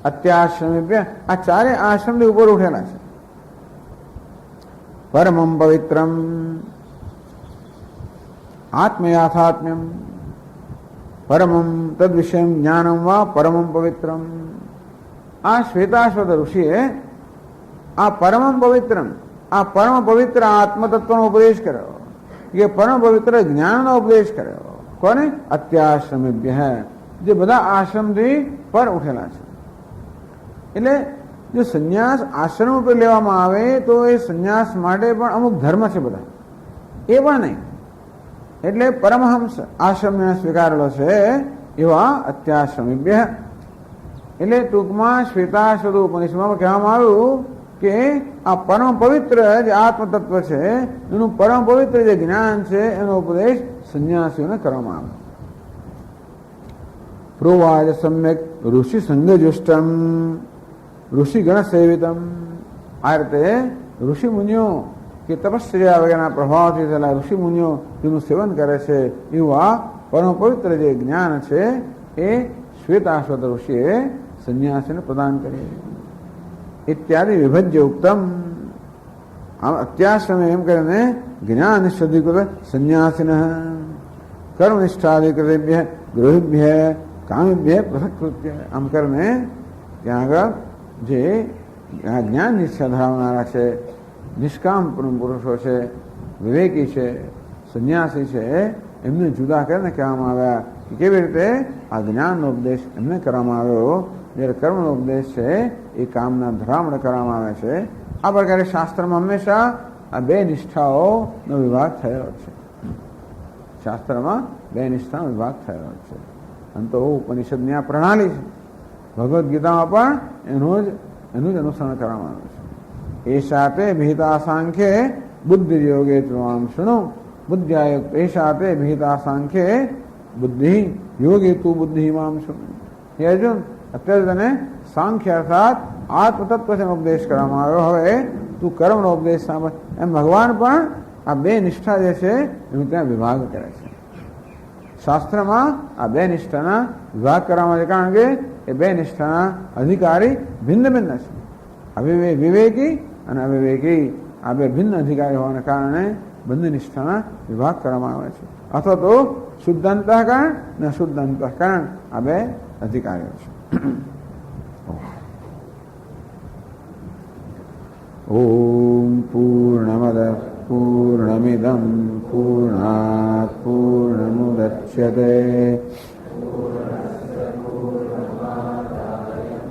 અત્યાશ્રમેભ્ય આ ચારે આશ્રમથી ઉપર ઉઠેલા છે. પરમં પવિત્રમ આત્મયાથાત્મ્યમ પરમં તદ વિષયમ જ્ઞાનમ વા પરમં પવિત્રમ. આ શ્વેતાશ્વત ઋષિએ આ પરમં પવિત્રમ, આ પરમ પવિત્ર આત્મતત્વનો ઉપદેશ કર્યો, કે પરમ પવિત્ર જ્ઞાનનો ઉપદેશ કર્યો. કોને? અત્યાશ્રમેભ્ય, જે બધા આશ્રમથી પર ઉઠેલા છે. એટલે જો સંન્યાસ આશ્રમ ઉપર લેવામાં આવે તો એ સંન્યાસ માટે પણ અમુક ધર્મ છે બધા, એ પણ નહીં. એટલે પરમહંસ આશ્રમને સ્વીકારેલો છે એવા અત્યાશ્રમેભ્ય. એટલે ટૂંકમાં શ્વેતાશ્વત ઉપનિષદમાં કહેવામાં આવ્યું કે આ પરમ પવિત્ર જે આત્મતત્વ છે એનું પરમ પવિત્ર જે જ્ઞાન છે એનો ઉપદેશ સંન્યાસીઓને કરવામાં આવ્યો. પ્રોવાચ સમ્યક ઋષિ સંગજુષ્ટમ ઋષિગણ સેવિતમ. આ રીતે ઋષિ મુનિઓ કે તપસ્યા વગેરેના પ્રભાવથી થયેલા ઋષિ મુનિઓ જેનું સેવન કરે છે એવું આ પરમ પવિત્ર જે જ્ઞાન છે એ શ્વેતાશ્વત ઋષિએ સંન્યાસીને પ્રદાન કરી. ઇત્યાદિ વિભજ્ય ઉક્તમ. આમ અત્યાશ્રમે એમ કરીને જ્ઞાન નિષ્ઠાધિકૃત સંન્યાસીન કર્મનિષ્ઠાધિકૃતેભ્ય ગૃહિભ્ય કામિભ્ય પૃથક્કૃત્ય. આમ કરીને ત્યાં આગળ જે જ્ઞાન નિષ્ઠા ધરાવનારા છે, નિષ્કામ પુરુષો છે, વિવેકી છે, સંન્યાસી છે, એમને જુદા કરીને કહેવામાં આવ્યા કે કેવી રીતે આ જ્ઞાનનો ઉપદેશ એમને કરવામાં આવ્યો, જ્યારે કર્મનો ઉપદેશ છે એ કામના ધરામણ કરવામાં આવે છે. આ પ્રકારે શાસ્ત્રમાં હંમેશા આ બે નિષ્ઠાઓનો વિભાગ થયેલો છે. શાસ્ત્રમાં બે નિષ્ઠાનો વિભાગ થયેલો છે. અને તો ઉપનિષદની આ પ્રણાલી છે. ભગવદ્ ગીતામાં પણ એનું જ અનુસરણ કરવામાં આવે છે. એશાતે વિહિતા સાંખ્યે બુદ્ધિ યોગે ત્વામ શૃણુ બુદ્ધ્યાયુક્ત. એશાતે વિહિતા સાંખ્યે बुद्धि योगी तू बुद्धिमाम शुण्य. हे અર્જુન, અત્યારે તને સાંખ્ય અર્થાત આત્મતત્વ છે ઉપદેશ કરવામાં આવ્યો. હવે તું કર્મનો ઉપદેશ સાંભળ. એમ ભગવાન પણ આ બે નિષ્ઠા જે છે એનું ત્યાં વિભાગ કરે છે. શાસ્ત્રમાં આ બે નિષ્ઠાના વિભાગ કરવામાં આવે, કારણ કે એ બે નિષ્ઠાના અધિકારી ભિન્ન ભિન્ન છે. વિવેકી અને અવિવેકી આ બે ભિન્ન અધિકારી હોવાના કારણે બંને નિષ્ઠાના વિભાગ કરવામાં આવે છે. અથવા તો શુદ્ધ અંતઃકરણ અને અશુદ્ધ અંતઃકરણ આ બે અધિકારીઓ છે. ઓમ પૂર્ણમદ પૂર્ણમિદં પૂર્ણાત પૂર્ણમુદચ્યતે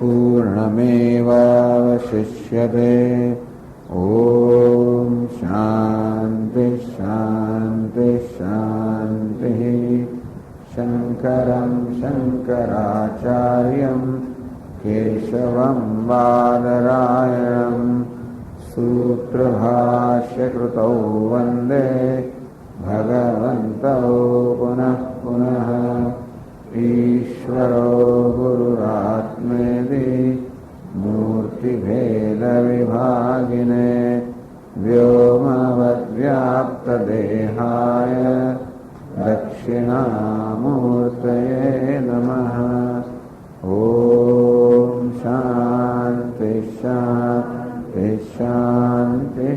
પૂર્ણમેવાવશિષ્યતે. ઓમ શાંતિ શાંતિ શાંતિ. શંકરં શંકરાચાર્યં કેશવં બાદરાયણં સૂત્રભાષ્યકૃતૌ વંદે ભગવन्तौ પુનઃ પુનઃ. ઈશ્વરો ગુરુરાત્મેતિ મૂર્તિભેદવિભાગિને વ્યોમવદ્વ્યાપ્તદેહાય દક્ષિણામૂર્તયે નમઃ. ઓમ શાંતિ શાંતિ શાંતિ.